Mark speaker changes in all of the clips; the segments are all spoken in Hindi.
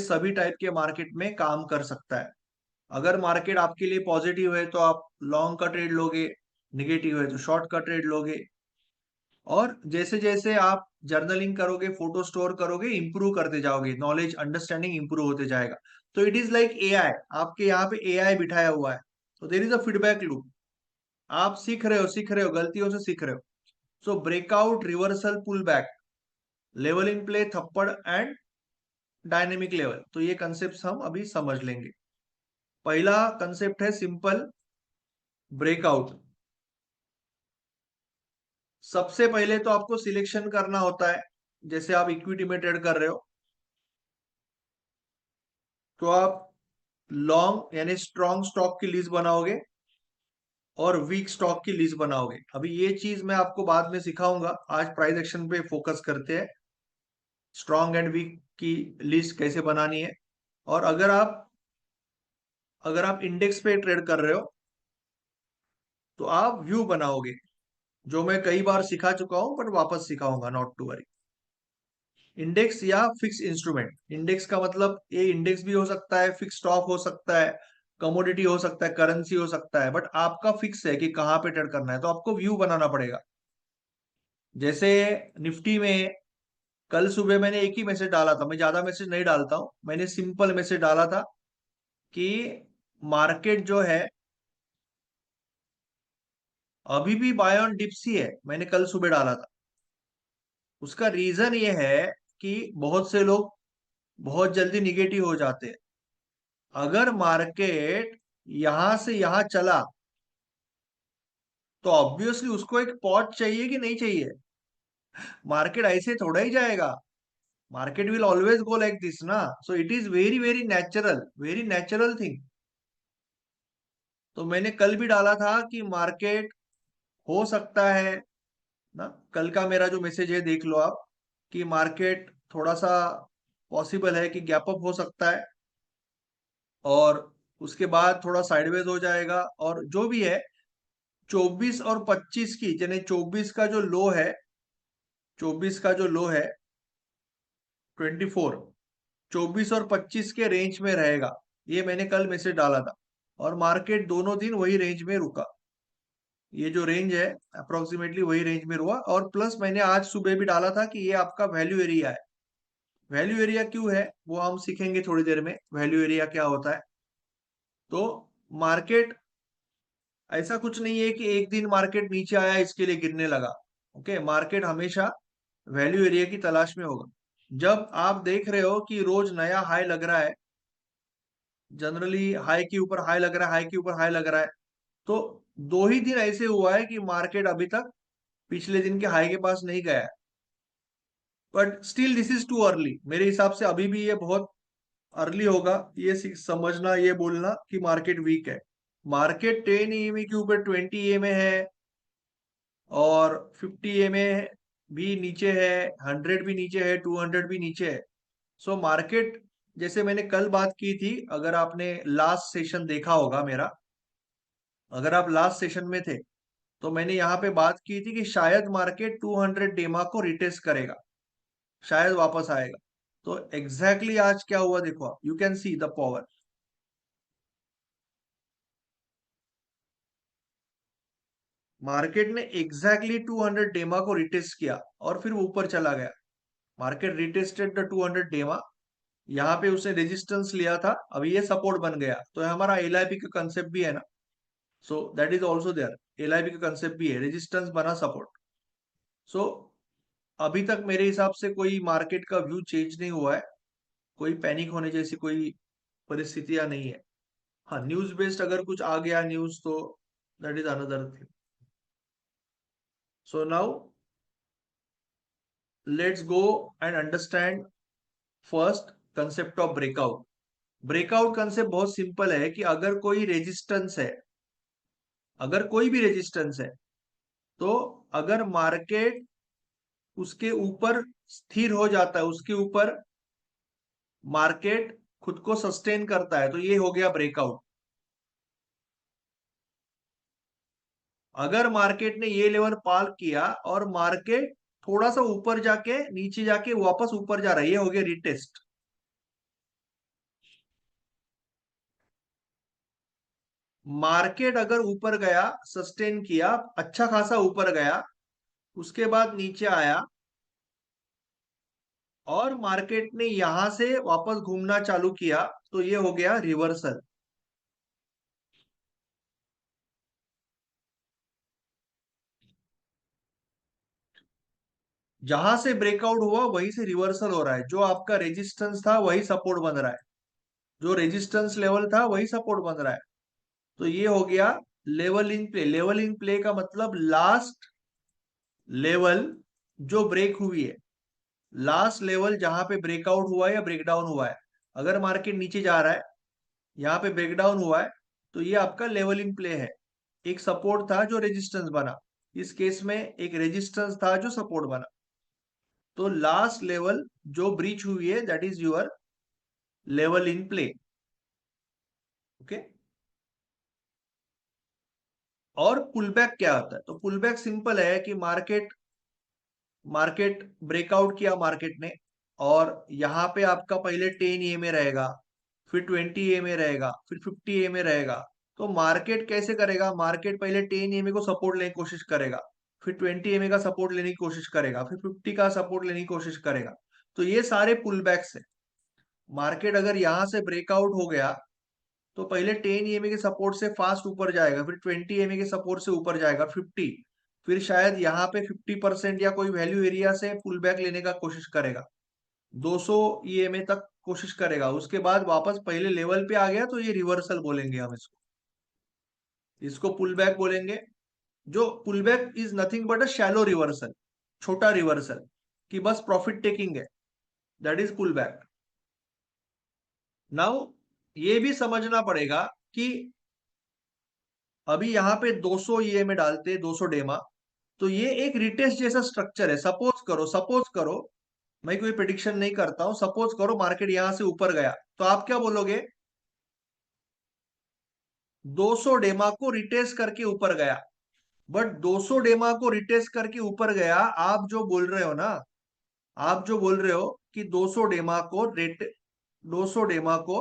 Speaker 1: सभी टाइप के मार्केट में काम कर सकता है। अगर मार्केट आपके लिए पॉजिटिव है तो आप लॉन्ग का ट्रेड लोगे, निगेटिव है तो शॉर्ट का ट्रेड लोगे। और जैसे जैसे आप जर्नलिंग करोगे, फोटो स्टोर करोगे, इंप्रूव करते जाओगे, नॉलेज अंडरस्टैंडिंग इंप्रूव होते जाएगा। तो इट इज लाइक एआई, आपके यहाँ पे एआई बिठाया हुआ है। तो there is a feedback loop, आप सीख रहे हो, गलतियों से सीख रहे हो। So breakout, reversal, pull back, level in play, थप्पड़ एंड डायनेमिक लेवल। तो ये कंसेप्ट हम अभी समझ लेंगे। पहला कंसेप्ट है सिंपल ब्रेकआउट। सबसे पहले तो आपको सिलेक्शन करना होता है। जैसे आप इक्विटी में ट्रेड कर रहे हो तो आप लॉन्ग यानी स्ट्रॉन्ग स्टॉक की लिस्ट बनाओगे और वीक स्टॉक की लिस्ट बनाओगे। अभी ये चीज मैं आपको बाद में सिखाऊंगा, आज प्राइस एक्शन पे फोकस करते हैं। स्ट्रॉन्ग एंड वीक की लिस्ट कैसे बनानी है। और अगर आप इंडेक्स पे ट्रेड कर रहे हो तो आप व्यू बनाओगे, जो मैं कई बार सिखा चुका हूं बट वापस सिखाऊंगा, नॉट टू वरी। इंडेक्स या फिक्स इंस्ट्रूमेंट, इंडेक्स का मतलब ये इंडेक्स भी हो सकता है, फिक्स स्टॉक हो सकता है, कमोडिटी हो सकता है, करेंसी हो सकता है, बट आपका फिक्स है कि कहाँ पे ट्रेड करना है, तो आपको व्यू बनाना पड़ेगा। जैसे निफ्टी में कल सुबह मैंने एक ही मैसेज डाला था, मैं ज्यादा मैसेज नहीं डालता हूं, मैंने सिंपल मैसेज डाला था कि मार्केट जो है अभी भी बाय ऑन डिप्स ही है, मैंने कल सुबह डाला था। उसका रीजन ये है कि बहुत से लोग बहुत जल्दी निगेटिव हो जाते हैं। अगर मार्केट यहां से यहां चला तो ऑब्वियसली उसको एक पॉट चाहिए कि नहीं चाहिए। मार्केट ऐसे थोड़ा ही जाएगा, market will always go like this ना। So it is very very natural thing. तो मैंने कल भी डाला था कि मार्केट हो सकता है ना, कल का मेरा जो मैसेज है देख लो आप, कि मार्केट थोड़ा सा पॉसिबल है कि गैप अप हो सकता है और उसके बाद थोड़ा साइडवेज हो जाएगा। और जो भी है 24 और 25 की, यानी 24 का जो लो है 24, 24 और 25 के रेंज में रहेगा। ये मैंने कल मैसेज डाला था और मार्केट दोनों दिन वही रेंज में रुका। ये जो रेंज है अप्रोक्सीमेटली वही रेंज में रुका। और प्लस मैंने आज सुबह भी डाला था कि ये आपका वैल्यू एरिया है। वैल्यू एरिया क्यों है वो हम सीखेंगे थोड़ी देर में, वैल्यू एरिया क्या होता है। तो मार्केट ऐसा कुछ नहीं है कि एक दिन मार्केट नीचे आया इसके लिए गिरने लगा। ओके, मार्केट हमेशा वैल्यू एरिया की तलाश में होगा। जब आप देख रहे हो कि रोज नया हाई लग रहा है, जनरली हाई के ऊपर हाई लग रहा है, हाई के ऊपर हाई लग रहा है, तो दो ही दिन ऐसे हुआ है कि मार्केट अभी तक पिछले दिन के हाई के पास नहीं गया है। But still this is too early, मेरे हिसाब से अभी भी ये बहुत अर्ली होगा ये समझना, ये बोलना कि मार्केट वीक है। मार्केट 10 ईएमए के ऊपर 20 ईएमए है और 50 ईएमए भी नीचे है, 100 भी नीचे है, 200 भी नीचे है। सो मार्केट, जैसे मैंने कल बात की थी, अगर आपने लास्ट सेशन देखा होगा मेरा, अगर आप लास्ट सेशन में थे तो मैंने यहाँ पे बात की थी कि शायद मार्केट 200 डेमा को रिटेस्ट करेगा, शायद वापस आएगा। तो एग्जैक्टली आज क्या हुआ देखो आप, you can see the power. Market ने एग्जैक्टली 200 डेमा को रिटेस्ट किया और फिर वो ऊपर चला गया। मार्केट रिटेस्टेड द 200 डेमा, यहाँ पे उसने रेजिस्टेंस लिया था, अभी ये सपोर्ट बन गया। तो हमारा एलआईपी का कंसेप्ट भी है ना, so that is also there, LIP का कंसेप्ट भी है, रेजिस्टेंस बना सपोर्ट। सो अभी तक मेरे हिसाब से कोई मार्केट का व्यू चेंज नहीं हुआ है, कोई पैनिक होने जैसी कोई परिस्थितियां नहीं है। हाँ, न्यूज बेस्ड अगर कुछ आ गया न्यूज तो that is another thing. So now let's go and understand first concept of breakout. Breakout concept बहुत सिंपल है कि अगर कोई रेजिस्टेंस है, अगर कोई भी रेजिस्टेंस है, तो अगर मार्केट उसके ऊपर स्थिर हो जाता है, उसके ऊपर मार्केट खुद को सस्टेन करता है, तो ये हो गया ब्रेकआउट। अगर मार्केट ने ये लेवल पार किया और मार्केट थोड़ा सा ऊपर जाके नीचे जाके वापस ऊपर जा रहा है, ये हो गया रिटेस्ट। मार्केट अगर ऊपर गया, सस्टेन किया, अच्छा खासा ऊपर गया, उसके बाद नीचे आया और मार्केट ने यहां से वापस घूमना चालू किया, तो ये हो गया रिवर्सल। जहां से ब्रेकआउट हुआ वहीं से रिवर्सल हो रहा है। जो आपका रेजिस्टेंस था वही सपोर्ट बन रहा है, जो रेजिस्टेंस लेवल था वही सपोर्ट बन रहा है। तो ये हो गया level in play. Level in play का मतलब लास्ट लेवल जो ब्रेक हुई है, लास्ट लेवल जहां पे ब्रेकआउट हुआ है या ब्रेकडाउन हुआ है। अगर मार्केट नीचे जा रहा है, यहाँ पे ब्रेकडाउन हुआ है, तो ये आपका लेवल इन प्ले है। एक सपोर्ट था जो रेजिस्टेंस बना, इस केस में एक रेजिस्टेंस था जो सपोर्ट बना। तो लास्ट लेवल जो ब्रीच हुई है, that is your level in play. Okay. और पुलबैक क्या होता है? तो पुलबैक सिंपल है कि मार्केट मार्केट ब्रेकआउट किया मार्केट ने, और यहाँ पे आपका पहले 10 EMA रहेगा, फिर 20 EMA रहेगा, फिर 50 EMA रहेगा। तो मार्केट कैसे करेगा? मार्केट पहले 10 EMA को सपोर्ट लेने की कोशिश करेगा, फिर 20 EMA का सपोर्ट लेने की कोशिश करेगा, फिर 50 का सपोर्ट लेने की कोशिश करेगा। तो ये सारे पुल बैक्स है। मार्केट अगर यहाँ से ब्रेकआउट हो गया, तो पहले 10 EMA के सपोर्ट से फास्ट ऊपर जाएगा, फिर 20 EMA के सपोर्ट से ऊपर जाएगा 50, फिर शायद यहाँ पे 50% या कोई वैल्यू एरिया से पुल बैक लेने का कोशिश करेगा, 200 EMA तक कोशिश करेगा। उसके बाद वापस पहले लेवल पे आ गया तो ये रिवर्सल बोलेंगे हम इसको। इसको पुल बैक बोलेंगे। जो pull back is nothing but a shallow reversal, छोटा रिवर्सल, कि बस प्रॉफिट टेकिंग है, that is pull back. Now ये भी समझना पड़ेगा कि अभी यहाँ पे 200 EMA डालते, 200 डेमा, तो ये एक रिटेस्ट जैसा स्ट्रक्चर है। सपोज करो, मैं कोई प्रिडिक्शन नहीं करता हूं, सपोज करो मार्केट यहां से ऊपर गया, तो आप क्या बोलोगे? 200 डेमा को रिटेस्ट करके ऊपर गया। बट 200 डेमा को रिटेस्ट करके ऊपर गया, आप जो बोल रहे हो ना, आप जो बोल रहे हो कि 200 डेमा को 200 डेमा को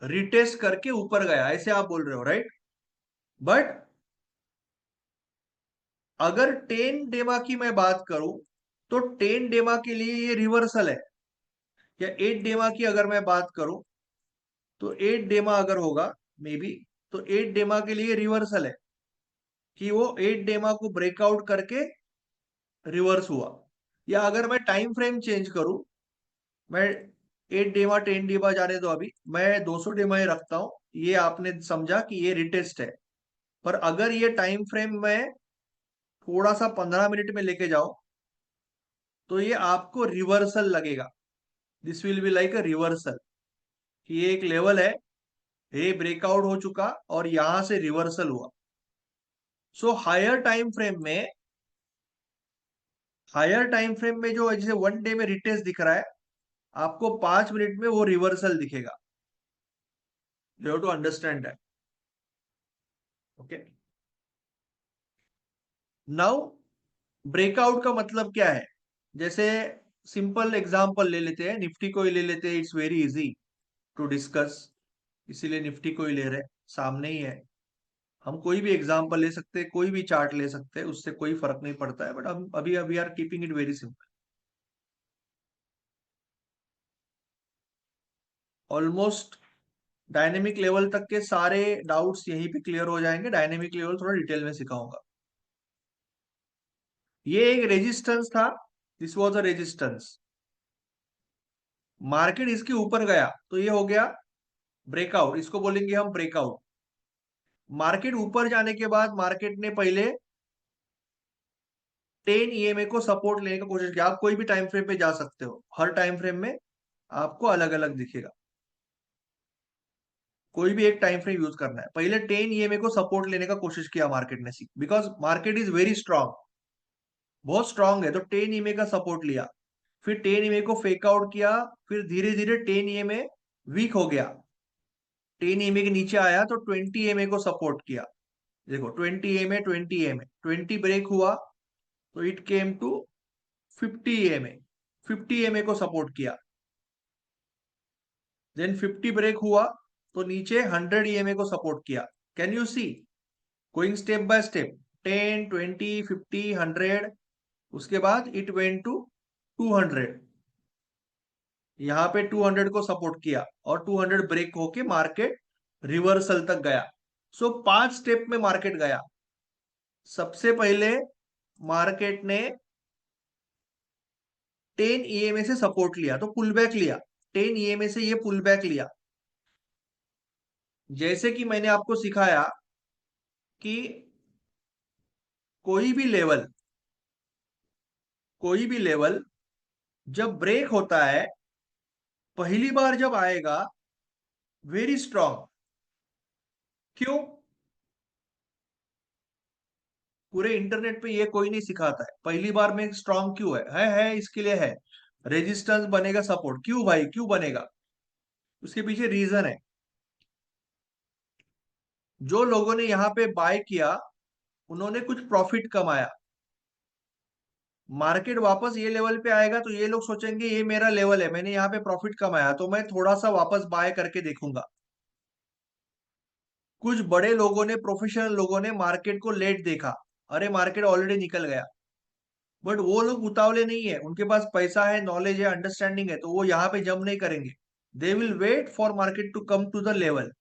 Speaker 1: रिटेस्ट करके ऊपर गया, ऐसे आप बोल रहे हो, राइट? बट अगर 10 डेमा की मैं बात करूं, तो 10 डेमा के लिए ये रिवर्सल है। या 8 डेमा की अगर मैं बात करूं, तो 8 डेमा अगर होगा मे बी, तो 8 डेमा के लिए रिवर्सल है, कि वो 8 डेमा को ब्रेकआउट करके रिवर्स हुआ। या अगर मैं टाइम फ्रेम चेंज करूं, मैं 8 डेमा 10 डेमा जाने दो, अभी मैं 200 डेमा ही रखता हूं। ये आपने समझा कि ये रिटेस्ट है। पर अगर ये टाइम फ्रेम में थोड़ा सा 15 मिनट में लेके जाओ, तो ये आपको रिवर्सल लगेगा। This will be like a reversal, कि ये एक लेवल है, ये ब्रेकआउट हो चुका और यहां से रिवर्सल हुआ। सो हायर टाइम फ्रेम में जो जैसे 1 डे में रिटेस्ट दिख रहा है, आपको 5 मिनट में वो रिवर्सल दिखेगा। You have to understand that. Okay. Now breakout का मतलब क्या है? जैसे सिंपल एग्जांपल ले लेते हैं, निफ्टी को ही ले लेते हैं, it's very easy to discuss, इसीलिए निफ्टी को ही ले रहे हैं, सामने ही है। हम कोई भी एग्जांपल ले सकते हैं, कोई भी चार्ट ले सकते हैं, उससे कोई फर्क नहीं पड़ता है, बट हम अभी अभी are keeping it very simple. Almost dynamic level तक के सारे डाउट्स यहीं पे क्लियर हो जाएंगे। डायनेमिक लेवल थोड़ा डिटेल में सिखाऊंगा। ये एक रेजिस्टेंस था, this was a resistance. Market इसके ऊपर गया तो ये हो गया ब्रेकआउट, इसको बोलेंगे हम ब्रेकआउट। मार्केट ऊपर जाने के बाद मार्केट ने पहले 10 EMA को सपोर्ट लेने की कोशिश की। आप कोई भी टाइम फ्रेम पे जा सकते हो, हर टाइम फ्रेम में आपको अलग अलग दिखेगा, कोई भी एक टाइम फ्रेम यूज करना है। पहले 10 EMA को सपोर्ट लेने का कोशिश किया मार्केट ने, because market is very strong, बहुत स्ट्रांग है, तो 10 EMA का सपोर्ट लिया, फिर 10 EMA को फेक आउट किया, फिर धीरे धीरे 10 EMA वीक हो गया, 10 EMA के नीचे आया तो 20 EMA को सपोर्ट किया। देखो 20 EMA, 20 EMA, 20 ब्रेक हुआ तो it came to 50 EMA, 50 EMA को सपोर्ट किया, देन 50 ब्रेक हुआ तो नीचे 100 EMA को सपोर्ट किया। Can you see, going step by step, 10, 20, 50, 100, उसके बाद इट वेंट टू 200। यहाँ पे 200 को सपोर्ट किया और 200 ब्रेक होके मार्केट रिवर्सल तक गया। सो 5 स्टेप में मार्केट गया। सबसे पहले मार्केट ने 10 EMA से सपोर्ट लिया तो पुल बैक लिया, 10 EMA से ये पुल बैक लिया। जैसे कि मैंने आपको सिखाया कि कोई भी लेवल, कोई भी लेवल जब ब्रेक होता है, पहली बार जब आएगा वेरी स्ट्रांग। क्यों? पूरे इंटरनेट पे ये कोई नहीं सिखाता है पहली बार में स्ट्रांग क्यों है इसके लिए है, रेजिस्टेंस बनेगा, सपोर्ट। क्यों भाई, क्यों बनेगा? उसके पीछे रीजन है। जो लोगों ने यहाँ पे बाय किया उन्होंने कुछ प्रॉफिट कमाया। मार्केट वापस ये लेवल पे आएगा तो ये लोग सोचेंगे ये मेरा लेवल है, मैंने यहाँ पे प्रॉफिट कमाया तो मैं थोड़ा सा वापस बाय करके देखूंगा। कुछ बड़े लोगों ने, प्रोफेशनल लोगों ने मार्केट को लेट देखा, अरे मार्केट ऑलरेडी निकल गया। बट वो लोग उतावले नहीं है, उनके पास पैसा है, नॉलेज है, अंडरस्टैंडिंग है, तो वो यहाँ पे जम नहीं करेंगे। They will wait for market to come to the level,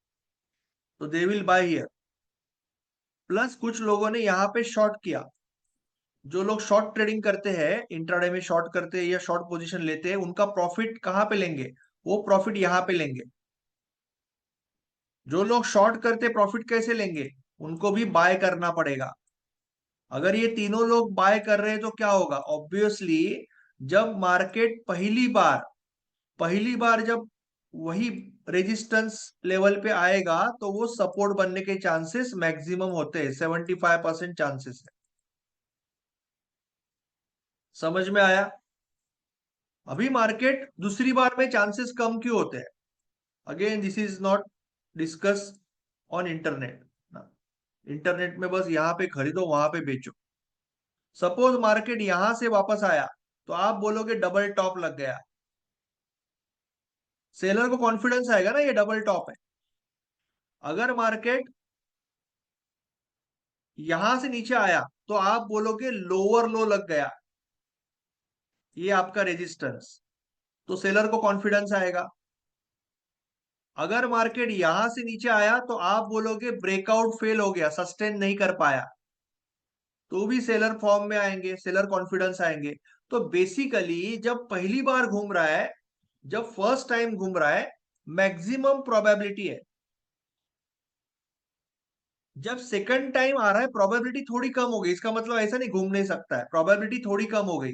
Speaker 1: तो they will buy here. Plus कुछ लोगों ने यहाँ पे शॉर्ट किया। जो लोग शॉर्ट ट्रेडिंग करते हैं, इंट्राडे में शॉर्ट करते हैं या शॉर्ट पोजीशन लेते हैं, उनका प्रॉफिट कहाँ पे लेंगे? वो प्रॉफिट यहाँ पे लेंगे। जो लोग शॉर्ट करते प्रॉफिट कैसे लेंगे? उनको भी बाय करना पड़ेगा। अगर ये तीनों लोग बाय कर रहे हैं तो क्या होगा? ऑब्वियसली जब मार्केट पहली बार जब वही रेजिस्टेंस लेवल पे आएगा तो वो सपोर्ट बनने के चांसेस मैक्सिमम होते हैं, 75% चांसेस है। समझ में आया? अभी मार्केट दूसरी बार में चांसेस कम क्यों होते हैं? Again this is not discuss on internet. Internet में बस यहाँ पे खरीदो वहां पे बेचो। सपोज मार्केट यहां से वापस आया तो आप बोलोगे डबल टॉप लग गया। सेलर को कॉन्फिडेंस आएगा ना ये डबल टॉप है। अगर मार्केट यहां से नीचे आया तो आप बोलोगे लोअर लो लग गया, ये आपका रेजिस्टेंस, तो सेलर को कॉन्फिडेंस आएगा। अगर मार्केट यहां से नीचे आया तो आप बोलोगे ब्रेकआउट फेल हो गया, सस्टेन नहीं कर पाया, तो भी सेलर फॉर्म में आएंगे, सेलर कॉन्फिडेंस आएंगे। तो बेसिकली जब पहली बार घूम रहा है, जब फर्स्ट टाइम घूम रहा है, मैक्सिमम प्रोबेबिलिटी है। जब सेकंड टाइम आ रहा है प्रोबेबिलिटी थोड़ी कम हो गई, इसका मतलब ऐसा नहीं घूम नहीं सकता है, प्रोबेबिलिटी थोड़ी कम हो गई।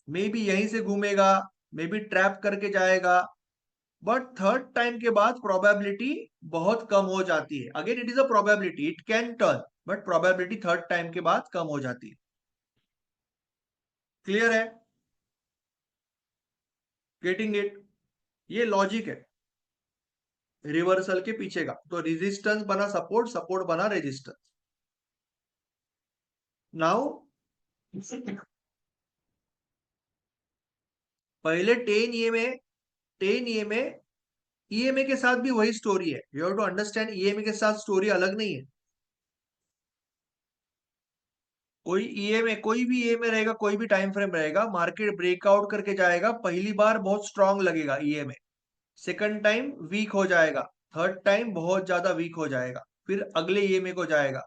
Speaker 1: मे बी यहीं से घूमेगा, मे बी ट्रैप करके जाएगा, बट थर्ड टाइम के बाद प्रोबेबिलिटी बहुत कम हो जाती है। Again it is a probability, it can turn, but probability third time के बाद कम हो जाती है। क्लियर है? Getting it? ये लॉजिक है रिवर्सल के पीछे का। तो रेजिस्टेंस बना सपोर्ट, सपोर्ट बना रेजिस्टेंस। नाउ पहले 10 EMA, 10 EMA, ईएमए के साथ भी वही स्टोरी है। You have to understand, EMA के साथ स्टोरी अलग नहीं है। कोई भी ईएमए रहेगा, कोई भी टाइम फ्रेम रहेगा, मार्केट ब्रेकआउट करके जाएगा, पहली बार बहुत स्ट्रांग लगेगा ईएमए, सेकंड टाइम वीक हो जाएगा, थर्ड टाइम बहुत ज्यादा वीक हो जाएगा, फिर अगले ईएमए को जाएगा।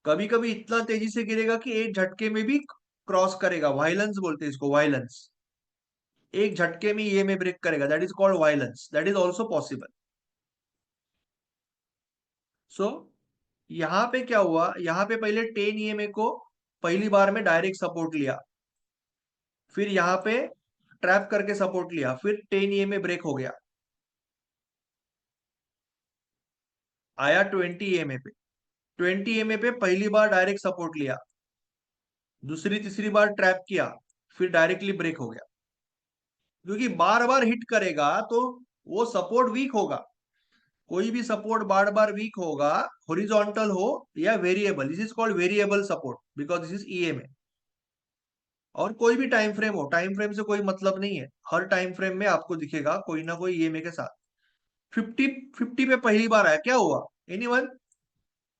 Speaker 1: कभी कभी इतना तेजी से गिरेगा कि एक झटके में भी क्रॉस करेगा, वायलेंस बोलते हैं इसको, वायलेंस। एक झटके में ईएमए ब्रेक करेगा, that is called violence, that is also possible. So यहां पे क्या हुआ, यहां पे पहले 10 EMA को पहली बार में डायरेक्ट सपोर्ट लिया, फिर यहां पे ट्रैप करके सपोर्ट लिया, फिर 10 EMA ब्रेक हो गया, आया 20 EMA पे। 20 EMA पे पहली बार डायरेक्ट सपोर्ट लिया, दूसरी तीसरी बार ट्रैप किया, फिर डायरेक्टली ब्रेक हो गया। क्योंकि बार बार हिट करेगा तो वो सपोर्ट वीक होगा। कोई भी सपोर्ट बार बार वीक होगा, हॉरिजॉन्टल हो या variable, this is called variable support because this is EMA. और कोई भी टाइम फ्रेम हो, टाइम फ्रेम से कोई मतलब नहीं है, हर टाइम फ्रेम में आपको दिखेगा कोई ना कोई ईएमए के साथ। 50, 50 पे पहली बार आया, क्या हुआ? एनीवन?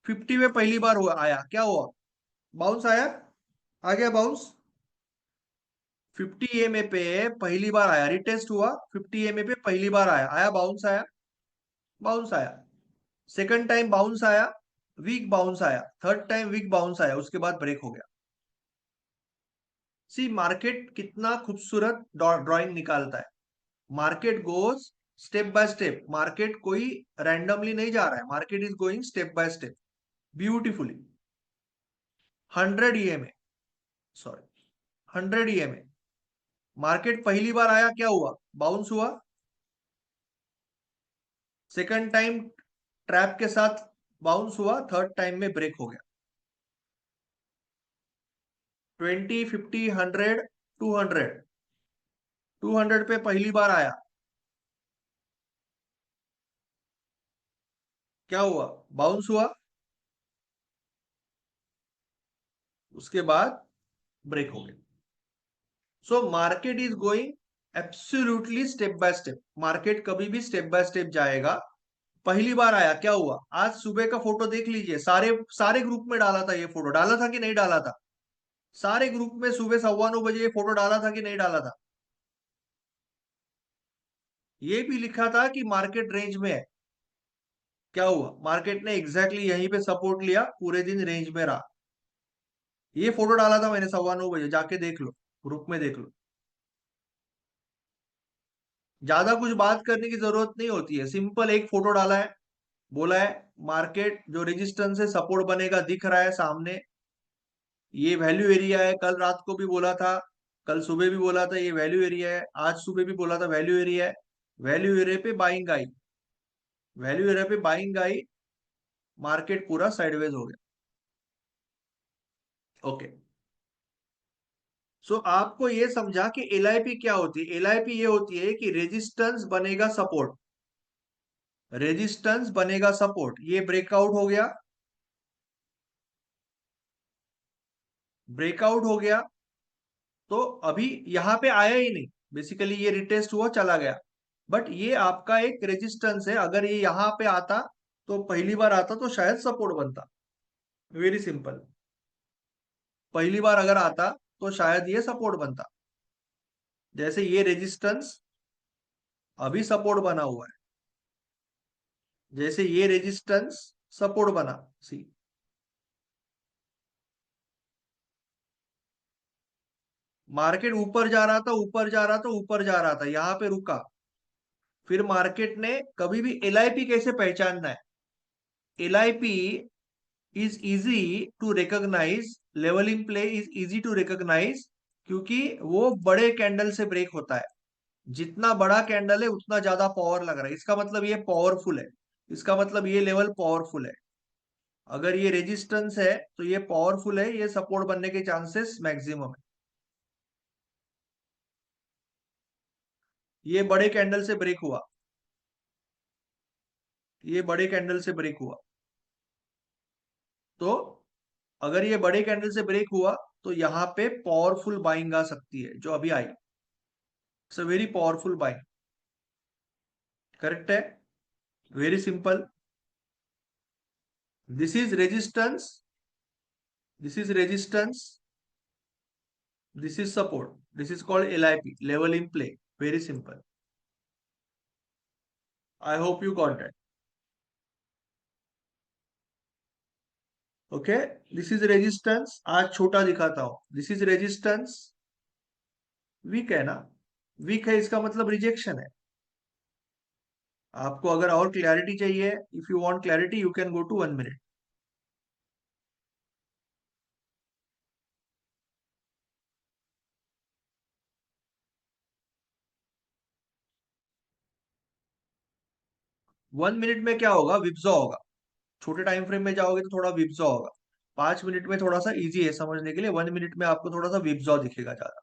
Speaker 1: 50 पे पहली बार हुआ, आया, क्या हुआ? बाउंस आया, आ गया बाउंस। 50 ईएमए पे पहली बार आया, रिटेस्ट हुआ, 50 ईएमए पे पहली बार आया, आया बाउंस, आया बाउंस आया। सेकंड टाइम बाउंस आया, वीक बाउंस आया, थर्ड टाइम वीक बाउंस आया, उसके बाद ब्रेक हो गया। सी मार्केट कितना खूबसूरत ड्राइंग निकालता है। Market goes step by step, market कोई रैंडमली नहीं जा रहा है, market is going step by step beautifully. 100 EMA, sorry, 100 EMA, market पहली बार आया, क्या हुआ? बाउंस हुआ। सेकंड टाइम ट्रैप के साथ बाउंस हुआ, थर्ड टाइम में ब्रेक हो गया। 20, 50, 100, 200, 200 पे पहली बार आया, क्या हुआ? बाउंस हुआ, उसके बाद ब्रेक हो गया। So market is going absolutely step by step, market कभी भी स्टेप बाय स्टेप जाएगा। पहली बार आया, क्या हुआ? आज सुबह का फोटो देख लीजिए, सारे सारे ग्रुप में डाला था, ये फोटो डाला था कि नहीं डाला था? सारे ग्रुप में सुबह 9:15 बजे ये फोटो डाला था कि नहीं डाला था? ये भी लिखा था कि मार्केट रेंज में है, क्या हुआ? मार्केट ने एग्जैक्टली यहीं पे सपोर्ट लिया, पूरे दिन रेंज में रहा। ये फोटो डाला था मैंने 9:15 बजे, जाके देख लो, ग्रुप में देख लो। ज्यादा कुछ बात करने की जरूरत नहीं होती है, सिंपल एक फोटो डाला है, बोला है मार्केट जो रेजिस्टेंस है सपोर्ट बनेगा, दिख रहा है सामने, ये वैल्यू एरिया है, कल रात को भी बोला था, कल सुबह भी बोला था ये वैल्यू एरिया है, आज सुबह भी बोला था वैल्यू एरिया है। वैल्यू एरिया पे बाइंग आई, वैल्यू एरिया पे बाइंग आई, मार्केट पूरा साइडवेज हो गया। ओके, सो आपको ये समझा कि एलआईपी क्या होती है। एलआईपी ये होती है कि रेजिस्टेंस बनेगा सपोर्ट, रेजिस्टेंस बनेगा सपोर्ट, ये ब्रेकआउट हो गया, ब्रेकआउट हो गया, तो अभी यहां पे आया ही नहीं, बेसिकली ये रिटेस्ट हुआ चला गया, बट ये आपका एक रेजिस्टेंस है, अगर ये यहां पे आता, तो पहली बार आता तो शायद सपोर्ट बनता, वेरी सिंपल। पहली बार अगर आता तो शायद ये सपोर्ट बनता, जैसे ये रेजिस्टेंस अभी सपोर्ट बना हुआ है, जैसे ये रेजिस्टेंस सपोर्ट बना, सी, मार्केट ऊपर जा रहा था, ऊपर जा रहा था, ऊपर जा रहा था, यहां पे रुका, फिर मार्केट ने कभी भी एलआईपी कैसे पहचानना है? LIP is easy to recognise, level in play is easy to recognise, क्योंकि वो बड़े कैंडल से ब्रेक होता है, जितना बड़ा कैंडल है उतना ज्यादा पावर लग रहा है, इसका मतलब ये पावरफुल है, इसका मतलब ये लेवल पावरफुल है। अगर ये रेजिस्टेंस है तो ये पावरफुल है, ये सपोर्ट बनने के चांसेस मैक्सिमम है। ये बड़े कैंडल से ब्रेक हुआ, ये बड़े कैंडल से ब्रेक हुआ, तो अगर ये बड़े कैंडल से ब्रेक हुआ तो यहाँ पे पावरफुल बाइंग आ सकती है, जो अभी आई, it's a very powerful buying, correct है, very simple. This is resistance, this is resistance, this is support, this is called LIP, level in play, very simple. I hope you got that. Okay, this is resistance, आज छोटा दिखाता हूं, दिस इज रेजिस्टेंस, वीक है ना, वीक है इसका मतलब रिजेक्शन है। आपको अगर और क्लैरिटी चाहिए, if you want clarity you can go to 1 minute. 1 minute में क्या होगा? विप्सॉ होगा, छोटे टाइम फ्रेम में जाओगे तो थोड़ा विप्सॉ होगा, 5 मिनट में थोड़ा सा इजी है समझने के लिए, 1 मिनट में आपको थोड़ा सा विप्सॉ दिखेगा ज्यादा।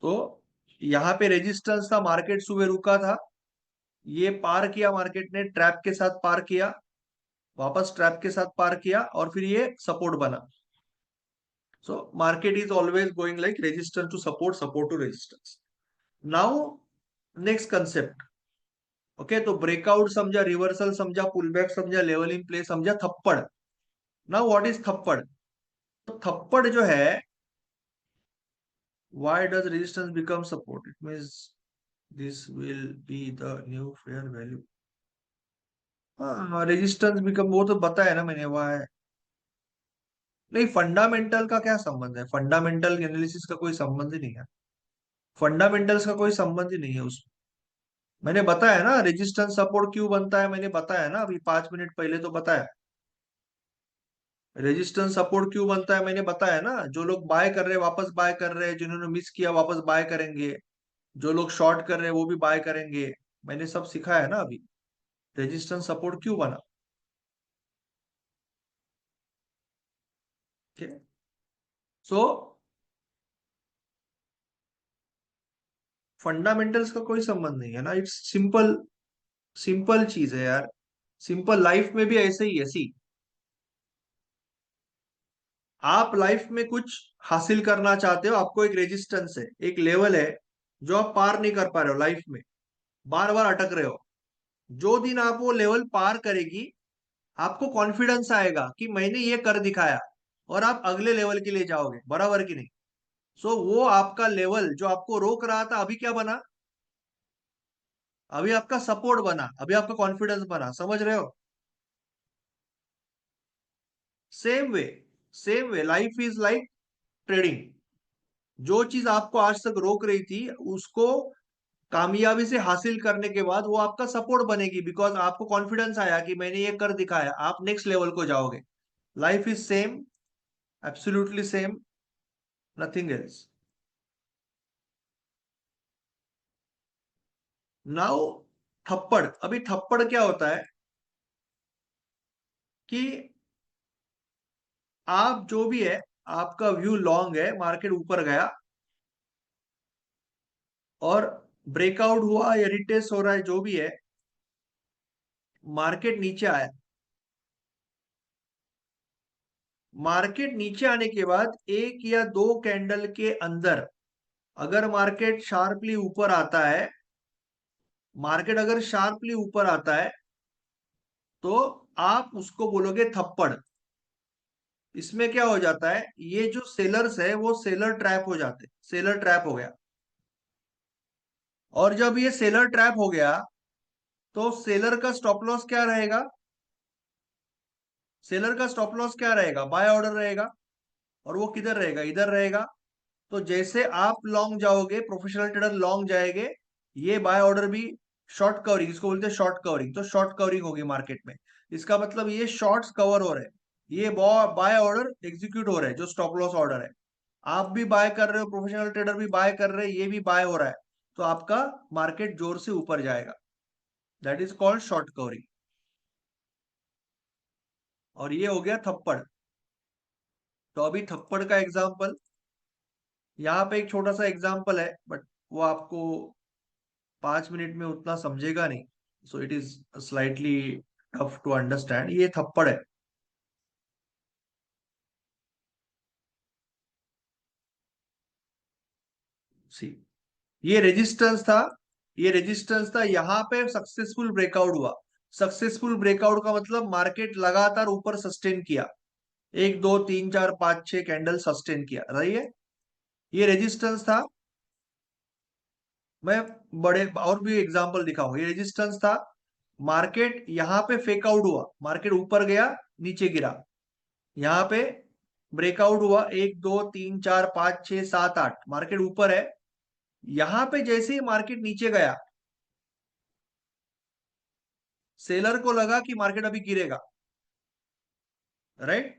Speaker 1: तो यहाँ पे रेजिस्टेंस था, मार्केट सुबह रुका था, ये पार किया, मार्केट ने ट्रैप के साथ पार किया, वापस ट्रैप के साथ पार किया, और फिर ये सपोर्ट बना। So market is always going like resistance to support, support to resistance. Now next concept. Okay, तो ब्रेकआउट समझा, रिवर्सल समझा, पुलबैक समझा, लेवल इन प्लेस समझा, थप्पड़. नाउ व्हाट इज थप्पड़? तो थप्पड़ जो है, why does resistance become support? It means this will be the new fair value. हाँ, रेजिस्टेंस बिकम, वो तो बताया ना मैंने, व्हाई. नहीं, फंडामेंटल का क्या संबंध है? फंडामेंटल एनालिसिस का कोई संबंध ही नहीं है. फंडामेंटल्स का कोई संबंध ही नहीं है उसमें. मैंने बताया ना रेजिस्टेंस सपोर्ट क्यों बनता है, मैंने बताया ना अभी 5 मिनट पहले तो बताया. रेजिस्टेंस सपोर्ट क्यों बनता है मैंने बताया ना. जो लोग बाय कर रहे हैं वापस बाय कर रहे हैं, जिन्होंने मिस किया वापस बाय करेंगे, जो लोग शॉर्ट कर रहे हैं वो भी बाय करेंगे. मैंने सब सिखाया है ना अभी. रेजिस्टेंस सपोर्ट क्यों बना. ठीक है. सो फंडामेंटल्स का कोई संबंध नहीं है ना. It's simple. सिंपल चीज है यार. सिंपल लाइफ में भी ऐसे ही, ऐसी. आप लाइफ में कुछ हासिल करना चाहते हो, आपको एक रेजिस्टेंस है, एक लेवल है जो आप पार नहीं कर पा रहे हो लाइफ में, बार बार अटक रहे हो. जो दिन आप वो लेवल पार करेगी, आपको कॉन्फिडेंस आएगा कि मैंने ये कर दिखाया, और आप अगले लेवल के लिए जाओगे, बराबर कि नहीं. सो वो आपका लेवल जो आपको रोक रहा था, अभी क्या बना? अभी आपका सपोर्ट बना, अभी आपका कॉन्फिडेंस बना. समझ रहे हो? Same way. Same way life is like trading. जो चीज आपको आज तक रोक रही थी, उसको कामयाबी से हासिल करने के बाद वो आपका सपोर्ट बनेगी, बिकॉज आपको कॉन्फिडेंस आया कि मैंने ये कर दिखाया, आप नेक्स्ट लेवल को जाओगे. Life is same. Absolutely same. Nothing else. Now थप्पड़. अभी थप्पड़ क्या होता है कि आप जो भी है, आपका व्यू लॉन्ग है, मार्केट ऊपर गया और ब्रेकआउट हुआ या रिटेस्ट हो रहा है, जो भी है, मार्केट नीचे आया. मार्केट नीचे आने के बाद एक या दो कैंडल के अंदर अगर मार्केट शार्पली ऊपर आता है, मार्केट अगर शार्पली ऊपर आता है, तो आप उसको बोलोगे थप्पड़. इसमें क्या हो जाता है, ये जो सेलर्स है वो सेलर ट्रैप हो जाते, सेलर ट्रैप हो गया. और जब ये सेलर ट्रैप हो गया, तो सेलर का स्टॉप लॉस क्या रहेगा? सेलर का स्टॉप लॉस क्या रहेगा? बाय ऑर्डर रहेगा. और वो किधर रहेगा? इधर रहेगा. तो जैसे आप लॉन्ग जाओगे, प्रोफेशनल ट्रेडर लॉन्ग जाएंगे, ये बाय ऑर्डर भी शॉर्ट कवरिंग, इसको बोलते हैं शॉर्ट कवरिंग, तो शॉर्ट कवरिंग होगी मार्केट में. इसका मतलब ये शॉर्ट्स कवर हो रहे हैं, ये बाय ऑर्डर एग्जीक्यूट हो रहे हैं, जो स्टॉप लॉस ऑर्डर है. आप भी बाय कर रहे हो, प्रोफेशनल ट्रेडर भी बाय कर रहे हैं, ये भी बाय हो रहा है. तो आपका मार्केट जोर से ऊपर जाएगा. That is called short covering. और ये हो गया थप्पड़. तो अभी थप्पड़ का एग्जाम्पल, यहाँ पे एक छोटा सा एग्जाम्पल है, बट वो आपको 5 मिनट में उतना समझेगा नहीं. So it is slightly tough to understand. ये थप्पड़ है. सी, ये रेजिस्टेंस था. ये रेजिस्टेंस था, यहाँ पे सक्सेसफुल ब्रेकआउट हुआ. सक्सेसफुल ब्रेकआउट का मतलब मार्केट लगातार ऊपर सस्टेन किया, एक दो तीन चार पांच छह कैंडल सस्टेन किया रही है. ये रेजिस्टेंस था. मैं बड़े और भी एग्जांपल दिखाऊंगा. ये रेजिस्टेंस था. मार्केट यहाँ पे फेक आउट हुआ, मार्केट ऊपर गया, नीचे गिरा. यहाँ पे ब्रेकआउट हुआ, एक दो तीन चार पांच छह सात आठ, मार्केट ऊपर है. यहाँ पे जैसे ही मार्केट नीचे गया, सेलर को लगा कि मार्केट अभी गिरेगा, राइट.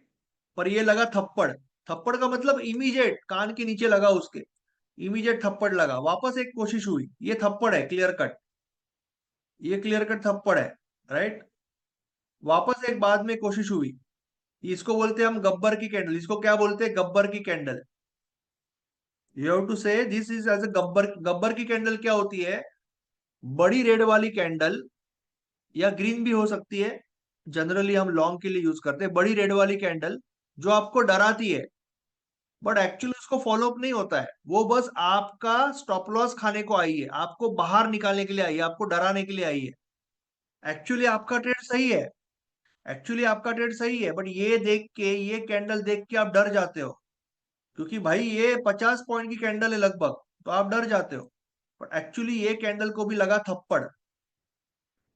Speaker 1: पर ये लगा थप्पड़. थप्पड़ का मतलब इमीडिएट कान के नीचे लगा उसके, इमीडिएट थप्पड़ लगा. वापस एक कोशिश हुई, ये थप्पड़ है क्लियर कट, ये क्लियर कट थप्पड़ है, राइट. वापस एक बाद में कोशिश हुई. इसको बोलते हैं हम गब्बर की कैंडल. इसको क्या बोलते हैं? गब्बर की candle. You have to say this is as a Gabbar. Gabbar की कैंडल क्या होती है? बड़ी रेड वाली कैंडल, या ग्रीन भी हो सकती है, जनरली हम लॉन्ग के लिए यूज करते हैं. बड़ी रेड वाली कैंडल जो आपको डराती है, बट एक्चुअली उसको फॉलो अप नहीं होता है, वो बस आपका स्टॉप लॉस खाने को आई है, आपको बाहर निकालने के लिए आई है, आपको डराने के लिए आई है। एक्चुअली आपका ट्रेड सही है, एक्चुअली आपका ट्रेड सही है, बट ये देख के, ये कैंडल देख के आप डर जाते हो, क्योंकि भाई ये 50 पॉइंट की कैंडल है लगभग, तो आप डर जाते हो। बट एक्चुअली ये कैंडल को भी लगा थप्पड़,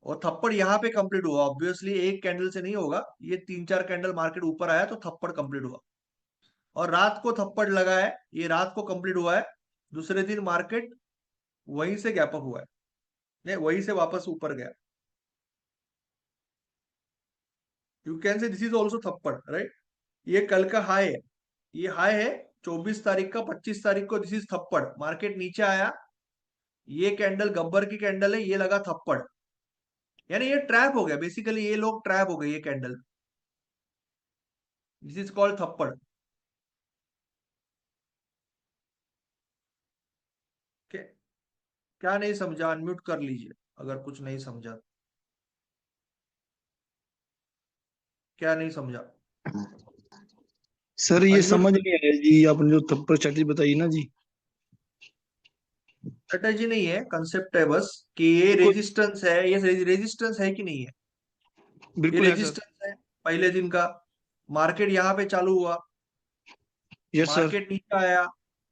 Speaker 1: और थप्पड़ यहाँ पे कंप्लीट हुआ, ऑब्वियसली एक कैंडल से नहीं होगा, ये 3-4 कैंडल मार्केट ऊपर आया तो थप्पड़ कंप्लीट हुआ। और रात को थप्पड़ लगा है, ये रात को कंप्लीट हुआ है, दूसरे दिन मार्केट वहीं से गैप अप हुआ है, नहीं वहीं से वापस ऊपर गया। You can say this is also थप्पड़, राइट। ये कल का हाई है, ये हाई है 24 तारीख का, 25 तारीख को, दिस इज थप्पड़, मार्केट नीचे आया, ये कैंडल गब्बर की कैंडल है, ये लगा थप्पड़, यानी ये ट्रैप हो गया, बेसिकली ये लोग ट्रैप हो गए, ये कैंडल, दिस इज कॉल्ड थप्पड़। क्या क्या नहीं समझा, अनम्यूट कर लीजिए अगर कुछ नहीं समझा। क्या नहीं समझा?
Speaker 2: सर ये
Speaker 1: अनम्यूट।
Speaker 2: समझ नहीं आया जी, आपने जो थप्पड़ स्ट्रेटजी बताई ना जी।
Speaker 1: स्ट्रेटेजी नहीं है, कंसेप्ट है बस, कि ये
Speaker 2: बिल्कुल।
Speaker 1: रेजिस्टेंस है, ये रेजिस्टेंस है कि नहीं है, ये
Speaker 2: बिल्कुल है सर।
Speaker 1: रेजिस्टेंस है पहले दिन का। मार्केट यहाँ पे चालू हुआ,
Speaker 2: यस सर।
Speaker 1: मार्केट नीचे आया,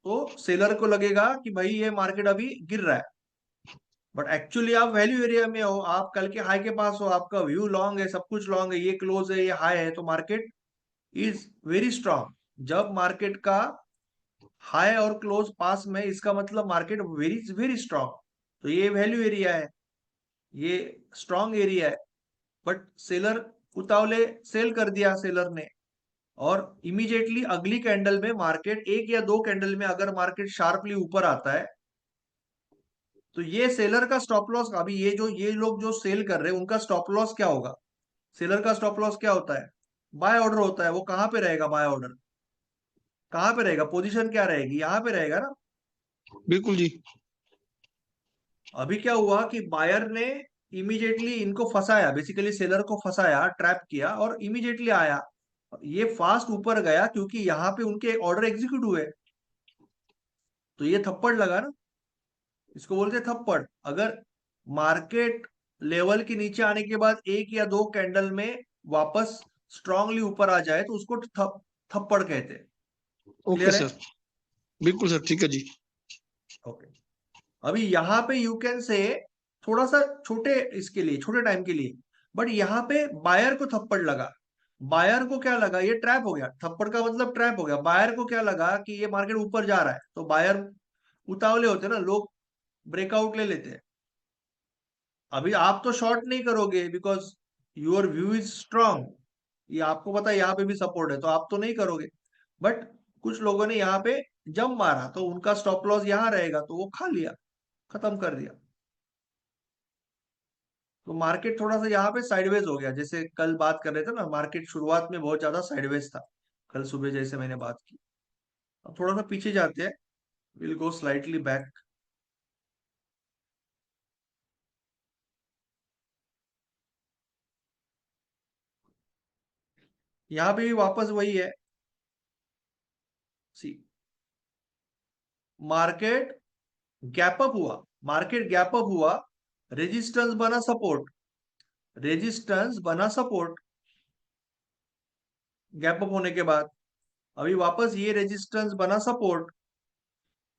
Speaker 1: तो सेलर को लगेगा कि भाई ये मार्केट अभी गिर रहा है, बट एक्चुअली आप वैल्यू एरिया में हो, आप कल के हाई के पास हो, आपका व्यू लॉन्ग है, सब कुछ लॉन्ग है, ये क्लोज है, ये हाई है, तो मार्केट इज वेरी स्ट्रांग। जब मार्केट का हाई और क्लोज पास में, इसका मतलब मार्केट वेरी वेरी स्ट्रांग, तो ये वैल्यू एरिया है, ये स्ट्रांग एरिया है। बट सेलर उतावले सेल कर दिया सेलर ने, और इमीडिएटली अगली कैंडल में मार्केट, एक या दो कैंडल में अगर मार्केट शार्पली ऊपर आता है, तो ये सेलर का स्टॉप लॉस, अभी ये लोग जो सेल कर रहे हैं उनका स्टॉप लॉस क्या होगा? सेलर का स्टॉप लॉस क्या होता है? बाय ऑर्डर होता है, वो कहां पे रहेगा बाय ऑर्डर? कहां पे रहेगा? पोजीशन क्या रहेगी? यहाँ पे रहेगा ना।
Speaker 2: बिल्कुल जी।
Speaker 1: अभी क्या हुआ कि बायर ने इमीडिएटली इनको फंसाया, बेसिकली सेलर को फंसाया, ट्रैप किया, और इमीडिएटली आया, ये फास्ट ऊपर गया, क्योंकि यहाँ पे उनके ऑर्डर एग्जीक्यूट हुए, तो ये थप्पड़ लगा ना, इसको बोलते हैं थप्पड़। अगर मार्केट लेवल के नीचे आने के बाद एक या दो कैंडल में वापस स्ट्रांगली ऊपर आ जाए, तो उसको थप्पड़ कहते हैं।
Speaker 2: ओके
Speaker 1: क्लियर है?
Speaker 2: सर। बिल्कुल सर, ठीक है जी।
Speaker 1: ओके। अभी यहाँ पे यू कैन से, थोड़ा सा छोटे, इसके लिए छोटे टाइम के लिए, बट यहाँ पे बायर को थप्पड़ लगा। बायर को क्या लगा? ये ट्रैप हो गया, थप्पड़ का मतलब ट्रैप हो गया। बायर को क्या लगा कि ये मार्केट ऊपर जा रहा है, तो बायर उतावले होते हैं ना लोग, ब्रेकआउट ले लेते हैं। अभी आप तो शॉर्ट नहीं करोगे, because your view is strong, ये आपको पता है यहाँ पे भी सपोर्ट है, तो आप तो नहीं करोगे। बट कुछ लोगों ने यहाँ पे जंप मारा, तो उनका स्टॉप लॉस यहाँ रहेगा, तो वो खा लिया, खत्म कर दिया। तो मार्केट थोड़ा सा यहाँ पे साइडवेज हो गया, जैसे कल बात कर रहे थे ना, मार्केट शुरुआत में बहुत ज्यादा साइडवेज था, कल सुबह जैसे मैंने बात की। अब थोड़ा सा पीछे जाते हैं, विल गो स्लाइटली बैक। यहाँ पे भी वापस वही है, सी, मार्केट गैप अप हुआ, मार्केट गैप अप हुआ, रेजिस्टेंस बना सपोर्ट, रेजिस्टेंस बना सपोर्ट, गैप अप होने के बाद अभी वापस ये रेजिस्टेंस बना सपोर्ट,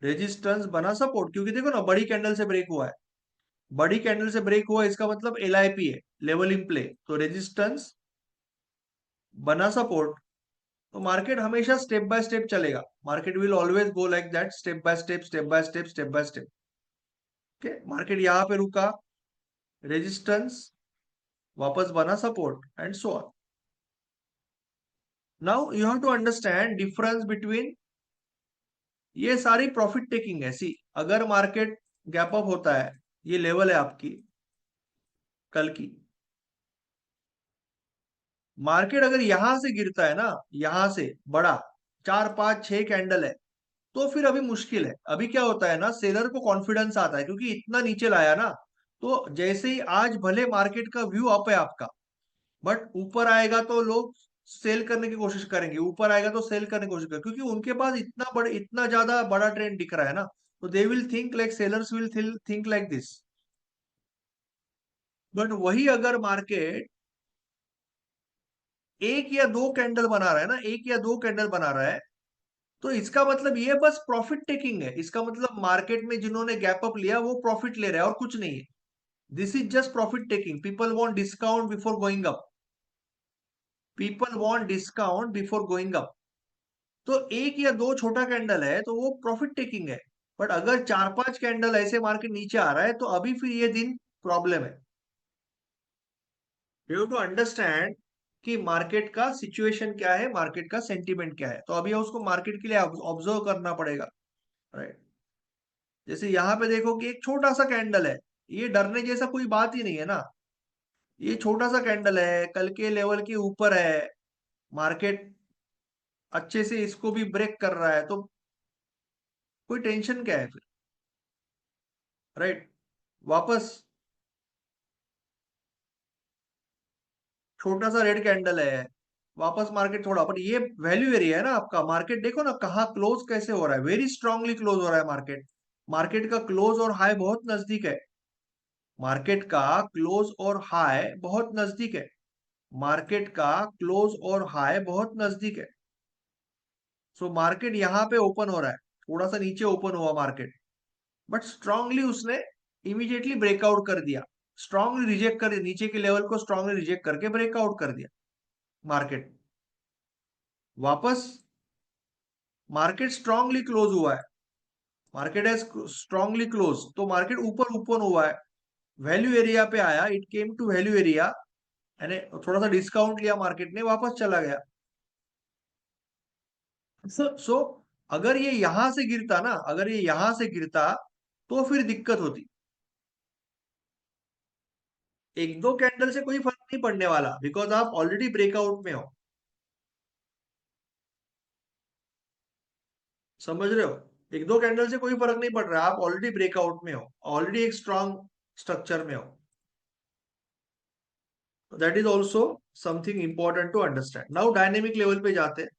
Speaker 1: रेजिस्टेंस बना सपोर्ट, क्योंकि देखो ना बड़ी कैंडल से ब्रेक हुआ है, बड़ी कैंडल से ब्रेक हुआ, इसका मतलब LIP है, लेवल इन प्ले, तो रेजिस्टेंस बना सपोर्ट। तो मार्केट हमेशा स्टेप बाय स्टेप चलेगा, market will always go like that, step by step, step by step, step by step. Okay, market यहाँ पे रुका, रेजिस्टेंस, वापस बना support, and so on. Now you have to understand difference between, ये सारी प्रॉफिट टेकिंग है। सी, अगर मार्केट गैप अप होता है, ये लेवल है आपकी कल की, मार्केट अगर यहां से गिरता है ना, यहां से बड़ा 4 5 6 कैंडल है, तो फिर अभी मुश्किल है। अभी क्या होता है ना, सेलर को कॉन्फिडेंस आता है, क्योंकि इतना नीचे लाया ना, तो जैसे ही आज भले मार्केट का व्यू अप है आपका, बट ऊपर आएगा तो लोग सेल करने की कोशिश करेंगे, ऊपर आएगा तो सेल करने की कोशिश करेंगे, क्योंकि उनके पास इतना ज्यादा बड़ा ट्रेंड दिख रहा है ना, तो they will think like, sellers will think like this. But वही अगर मार्केट एक या दो कैंडल बना रहा है ना, एक या दो कैंडल बना रहा है, तो इसका मतलब ये बस प्रॉफिट टेकिंग है। इसका मतलब मार्केट में जिन्होंने गैप अप लिया वो प्रॉफिट ले रहे हैं और कुछ नहीं है। This is just profit taking. People want discount before going up, people want discount before going up. तो एक या दो छोटा कैंडल है तो वो प्रॉफिट टेकिंग है। बट अगर चार पांच कैंडल ऐसे मार्केट नीचे आ रहा है तो अभी फिर ये दिन प्रॉब्लम है। यू टू अंडरस्टैंड कि मार्केट का सिचुएशन क्या है, मार्केट का सेंटीमेंट क्या है, तो अभी उसको मार्केट के लिए ऑब्जर्व करना पड़ेगा, राइट। जैसे यहाँ पे देखो कि एक छोटा सा कैंडल है, ये डरने जैसा कोई बात ही नहीं है ना। ये छोटा सा कैंडल है, कल के लेवल के ऊपर है, मार्केट अच्छे से इसको भी ब्रेक कर रहा है, तो कोई टेंशन क्या है फिर, राइट। वापस छोटा सा रेड कैंडल है, वापस मार्केट थोड़ा, पर ये वैल्यू एरिया है ना आपका। मार्केट देखो ना कहाँ क्लोज कैसे हो रहा है, वेरी स्ट्रांगली क्लोज हो रहा है मार्केट। मार्केट का क्लोज और हाई बहुत नजदीक है, मार्केट का क्लोज और हाई बहुत नजदीक है, मार्केट का क्लोज और हाई बहुत नजदीक है। सो मार्केट यहाँ पे ओपन हो रहा है, थोड़ा सा नीचे ओपन हुआ मार्केट, बट स्ट्रांगली उसने इमीडिएटली ब्रेकआउट कर दिया, स्ट्रांगली रिजेक्ट कर दिया, नीचे के लेवल को स्ट्रांगली रिजेक्ट करके ब्रेकआउट कर दिया मार्केट। वापस मार्केट स्ट्रांगली क्लोज हुआ है, मार्केट है स्ट्रांगली क्लोज, तो मार्केट ऊपर ओपन हुआ है, वैल्यू एरिया पे आया, it came to value area, यानी थोड़ा सा डिस्काउंट लिया मार्केट ने, वापस चला गया। सो अगर ये यहां से गिरता ना, अगर ये यहां से गिरता तो फिर दिक्कत होती। एक दो कैंडल से कोई फर्क नहीं पड़ने वाला, बिकॉज आप ऑलरेडी ब्रेकआउट में हो, समझ रहे हो। एक दो कैंडल से कोई फर्क नहीं पड़ रहा, आप ऑलरेडी ब्रेकआउट में हो, ऑलरेडी एक स्ट्रांग स्ट्रक्चर में हो। That is also something important to understand. Now dynamic level पे जाते हैं।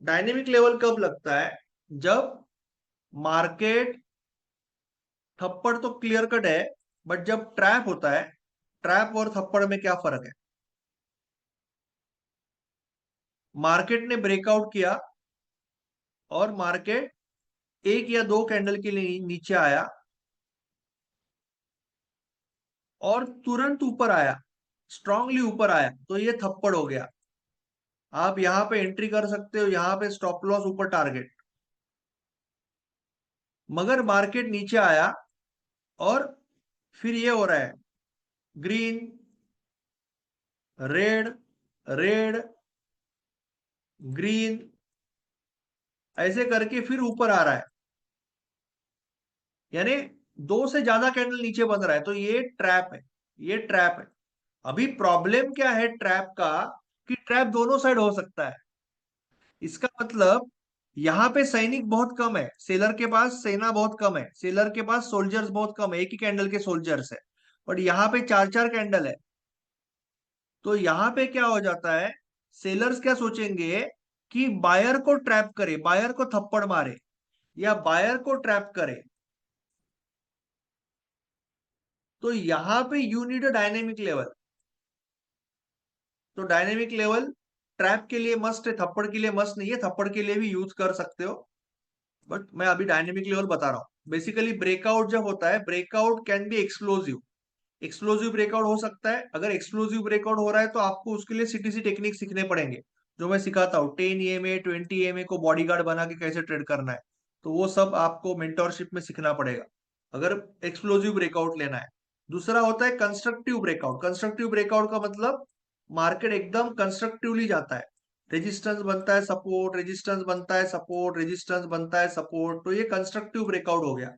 Speaker 1: डायनेमिक लेवल कब लगता है? जब मार्केट, थप्पड़ तो क्लियर कट है, बट जब ट्रैप होता है, ट्रैप और थप्पड़ में क्या फर्क है? मार्केट ने ब्रेकआउट किया और मार्केट एक या दो कैंडल के लिए नीचे आया और तुरंत ऊपर आया, स्ट्रांगली ऊपर आया, तो ये थप्पड़ हो गया। आप यहां पे एंट्री कर सकते हो, यहां पे स्टॉप लॉस, ऊपर टारगेट। मगर मार्केट नीचे आया और फिर ये हो रहा है, ग्रीन, रेड, रेड, ग्रीन, ऐसे करके फिर ऊपर आ रहा है, यानी दो से ज्यादा कैंडल नीचे बन रहा है, तो ये ट्रैप है, ये ट्रैप है। अभी प्रॉब्लम क्या है ट्रैप का, कि ट्रैप दोनों साइड हो सकता है। इसका मतलब यहाँ पे सैनिक बहुत कम है, सेलर के पास सेना बहुत कम है, सेलर के पास सोल्जर्स बहुत कम है, एक ही कैंडल के सोल्जर्स है। बट यहाँ पे चार चार कैंडल है, तो यहाँ पे क्या हो जाता है, सेलर्स क्या सोचेंगे कि बायर को ट्रैप करे, बायर को थप्पड़ मारे या बायर को ट्रैप करे। तो यहाँ पे you need a dynamic level. तो डायनेमिक लेवल ट्रैप के लिए मस्ट है, थप्पड़ के लिए मस्ट नहीं है, थप्पड़ के लिए भी यूज कर सकते हो, बट मैं अभी डायनेमिक लेवल बता रहा हूँ। बेसिकली ब्रेकआउट जब होता है, breakout can be explosive, explosive breakout हो सकता है। अगर एक्सप्लोजिव ब्रेकआउट हो रहा है तो आपको उसके लिए सीटीसी टेक्निक सीखने पड़ेंगे, जो मैं सिखाता हूँ। 10 EMA 20 EMA को बॉडीगार्ड बना के कैसे ट्रेड करना है, तो वो सब आपको मेंटोरशिप में सीखना पड़ेगा अगर एक्सप्लोजिव ब्रेकआउट लेना है। दूसरा होता है कंस्ट्रक्टिव ब्रेकआउट। कंस्ट्रक्टिव ब्रेकआउट का मतलब मार्केट एकदम कंस्ट्रक्टिवली जाता है, रेजिस्टेंस बनता है, सपोर्ट, रेजिस्टेंस बनता है, सपोर्ट, रेजिस्टेंस बनता है, सपोर्ट, तो ये कंस्ट्रक्टिव ब्रेकआउट हो गया।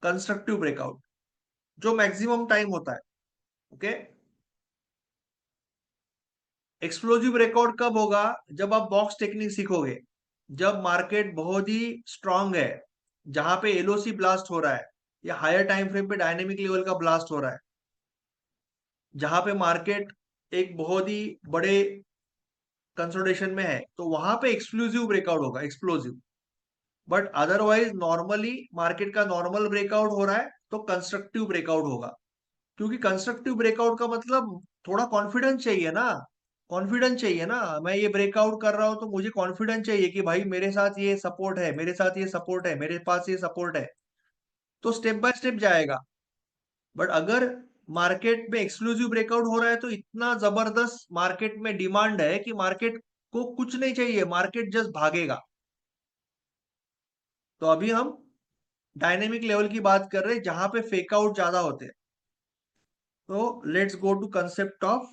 Speaker 1: कंस्ट्रक्टिव ब्रेकआउट जो मैक्सिमम टाइम होता है, ओके। एक्सप्लोजिव ब्रेकआउट कब होगा? जब आप बॉक्स टेक्निक सीखोगे, जब मार्केट बहुत ही स्ट्रांग है, जहां पे एलओसी ब्लास्ट हो रहा है या हायर टाइम फ्रेम पे डायनेमिक लेवल का ब्लास्ट हो रहा है, जहां पे मार्केट एक बहुत ही बड़े कंसोलिडेशन में है, तो वहां पे एक्सक्लूसिव ब्रेकआउट होगा, explosive. But otherwise normally market का नॉर्मल ब्रेकआउट हो रहा है तो कंस्ट्रक्टिव ब्रेकआउट होगा। क्योंकि कंस्ट्रक्टिव ब्रेकआउट का मतलब थोड़ा कॉन्फिडेंस चाहिए ना, कॉन्फिडेंस चाहिए ना। मैं ये ब्रेकआउट कर रहा हूं तो मुझे कॉन्फिडेंस चाहिए कि भाई मेरे साथ ये सपोर्ट है, मेरे साथ ये सपोर्ट है, मेरे पास ये सपोर्ट है, तो स्टेप बाय स्टेप जाएगा। बट अगर मार्केट में एक्सक्लूसिव ब्रेकआउट हो रहा है तो इतना जबरदस्त मार्केट में डिमांड है कि मार्केट को कुछ नहीं चाहिए, मार्केट जस्ट भागेगा। तो अभी हम डायनेमिक लेवल की बात कर रहे हैं जहां पे फेक आउट ज्यादा होते हैं। तो let's go to concept of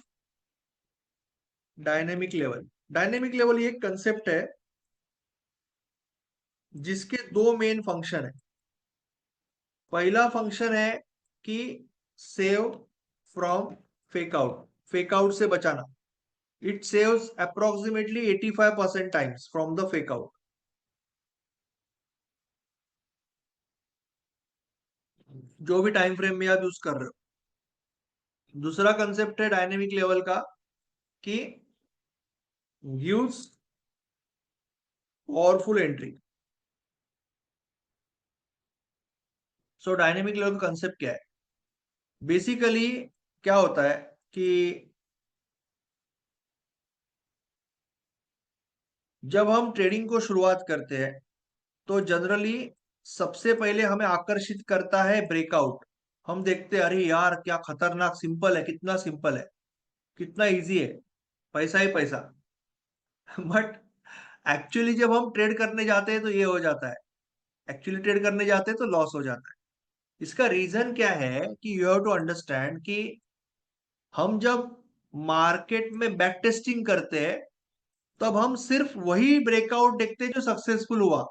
Speaker 1: dynamic level. Dynamic level ये एक कंसेप्ट है जिसके दो मेन फंक्शन है। पहला फंक्शन है कि save from fake out, fake out से बचाना। It saves approximately 85% times from the fake out, जो भी टाइम फ्रेम में आप यूज कर रहे हो। दूसरा कंसेप्ट है डायनेमिक लेवल का कि गिव्स पावरफुल एंट्री। सो डायनेमिक लेवल का कंसेप्ट क्या है? बेसिकली क्या होता है कि जब हम ट्रेडिंग को शुरुआत करते हैं तो जनरली सबसे पहले हमें आकर्षित करता है ब्रेकआउट। हम देखते हैं अरे यार क्या खतरनाक सिंपल है, कितना सिंपल है, कितना इजी है, पैसा ही पैसा। बट एक्चुअली जब हम ट्रेड करने जाते हैं तो ये हो जाता है, एक्चुअली ट्रेड करने जाते हैं तो लॉस हो जाता है। इसका रीजन क्या है कि यू हैव टू अंडरस्टैंड कि हम जब मार्केट में बैक टेस्टिंग करते हैं तब हम सिर्फ वही ब्रेकआउट देखते हैं जो सक्सेसफुल हुआ।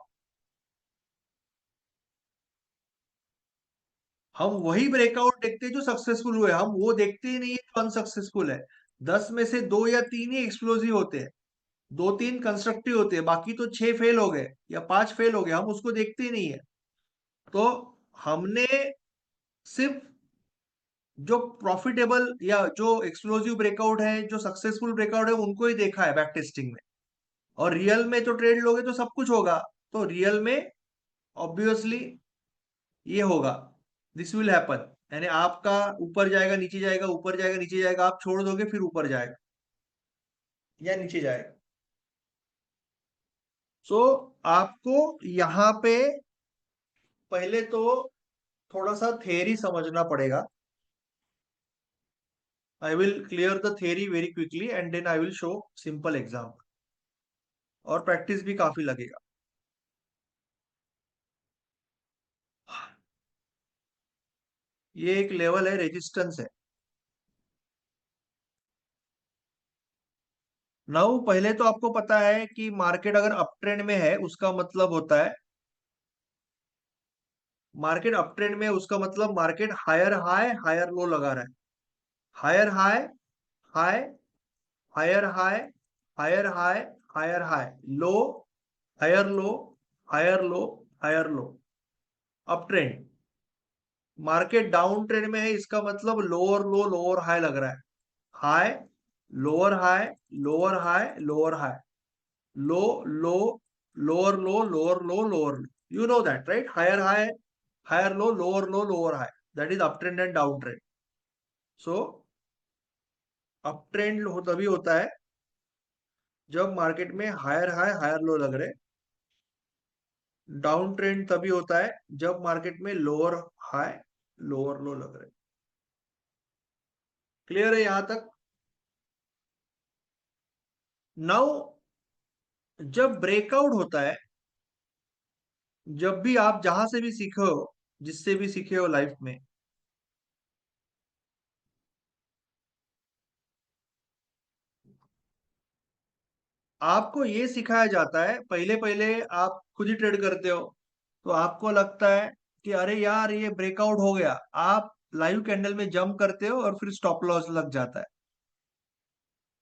Speaker 1: हम वही ब्रेकआउट देखते हैं जो सक्सेसफुल हुए, हम वो देखते ही नहीं है जो अनसक्सेसफुल है। 10 में से 2 या 3 ही एक्सप्लोसिव होते हैं, 2-3 कंस्ट्रक्टिव होते हैं, बाकी तो 6 फेल हो गए या 5 फेल हो गए, हम उसको देखते ही नहीं है। तो हमने सिर्फ जो प्रॉफिटेबल या जो एक्सप्लोसिव ब्रेकआउट है, जो सक्सेसफुल ब्रेकआउट है, उनको ही देखा है बैक टेस्टिंग में। और रियल में तो ट्रेड लोगे तो सब कुछ होगा। तो रियल में ऑब्वियसली ये होगा, दिस विल हैपन। यानी आपका ऊपर जाएगा नीचे जाएगा, ऊपर जाएगा नीचे जाएगा, आप छोड़ दोगे फिर ऊपर जाएगा या नीचे जाएगा। सो आपको यहाँ पे पहले तो थोड़ा सा थ्योरी समझना पड़ेगा। I will clear the theory very quickly and then I will show simple example, और प्रैक्टिस भी काफी लगेगा। ये एक लेवल है, रेजिस्टेंस है। नाउ पहले तो आपको पता है कि मार्केट अगर अप ट्रेंड में है उसका मतलब होता है, मार्केट अप ट्रेंड में उसका मतलब मार्केट हायर हाई हायर लो लगा रहा है। Higher high, high, higher high, higher high, higher high, लो, higher low, higher low, higher लो, up trend. Market down trend में है इसका मतलब लोअर लो लोअर हाई लग रहा है। High, lower high, lower high, lower high, low, low, lower low, lower low, lower low. You know that, right? Higher high, higher low, lower high. That is uptrend and downtrend. So up trend हो तभी होता है जब मार्केट में हायर हाई हायर लो लग रहे। डाउन ट्रेंड तभी होता है जब मार्केट में लोअर हाई लोअर लो लग रहे। क्लियर है यहां तक? नाउ जब ब्रेकआउट होता है, जब भी आप जहां से भी सीखे हो, जिससे भी सीखे हो लाइफ में, आपको ये सिखाया जाता है। पहले पहले आप खुद ही ट्रेड करते हो तो आपको लगता है कि अरे यार ये ब्रेकआउट हो गया, आप लाइव कैंडल में जंप करते हो और फिर स्टॉप लॉस लग जाता है।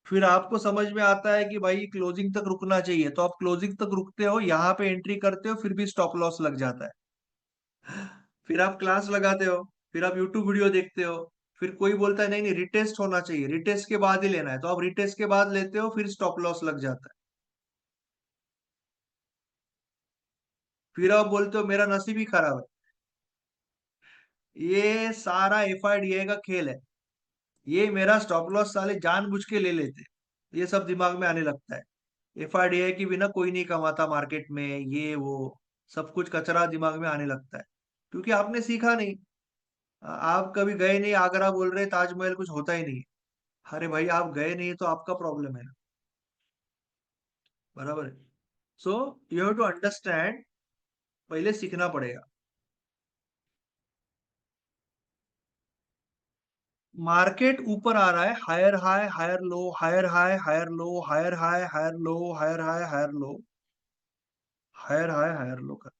Speaker 1: फिर आपको समझ में आता है कि भाई क्लोजिंग तक रुकना चाहिए, तो आप क्लोजिंग तक रुकते हो, यहाँ पे एंट्री करते हो, फिर भी स्टॉप लॉस लग जाता है। फिर आप क्लास लगाते हो, फिर आप यूट्यूब वीडियो देखते हो, फिर कोई बोलता है नहीं नहीं रिटेस्ट होना चाहिए, रिटेस्ट के बाद ही लेना है, तो आप रिटेस्ट के बाद लेते हो, फिर स्टॉप लॉस लग जाता है। फिर आप बोलते हो मेरा नसीब ही खराब है। ये सारा एफआईडीआई का खेल है। ये मेरा स्टॉप लॉस साले जानबूझ के ले लेते हैं। ये सब दिमाग में आने लगता है। एफआईडीआई के बिना कोई नहीं कमाता मार्केट में, ये वो सब कुछ कचरा दिमाग में आने लगता है, क्योंकि आपने सीखा नहीं। आप कभी गए नहीं आगरा, बोल रहे ताजमहल कुछ होता ही नहीं है। अरे भाई आप गए नहीं तो आपका प्रॉब्लम है ना, बराबर है। So you have to understand, पहले सीखना पड़ेगा। मार्केट ऊपर आ रहा है, higher high higher low, higher high higher low, higher high higher low, higher high higher low, higher high higher low कर।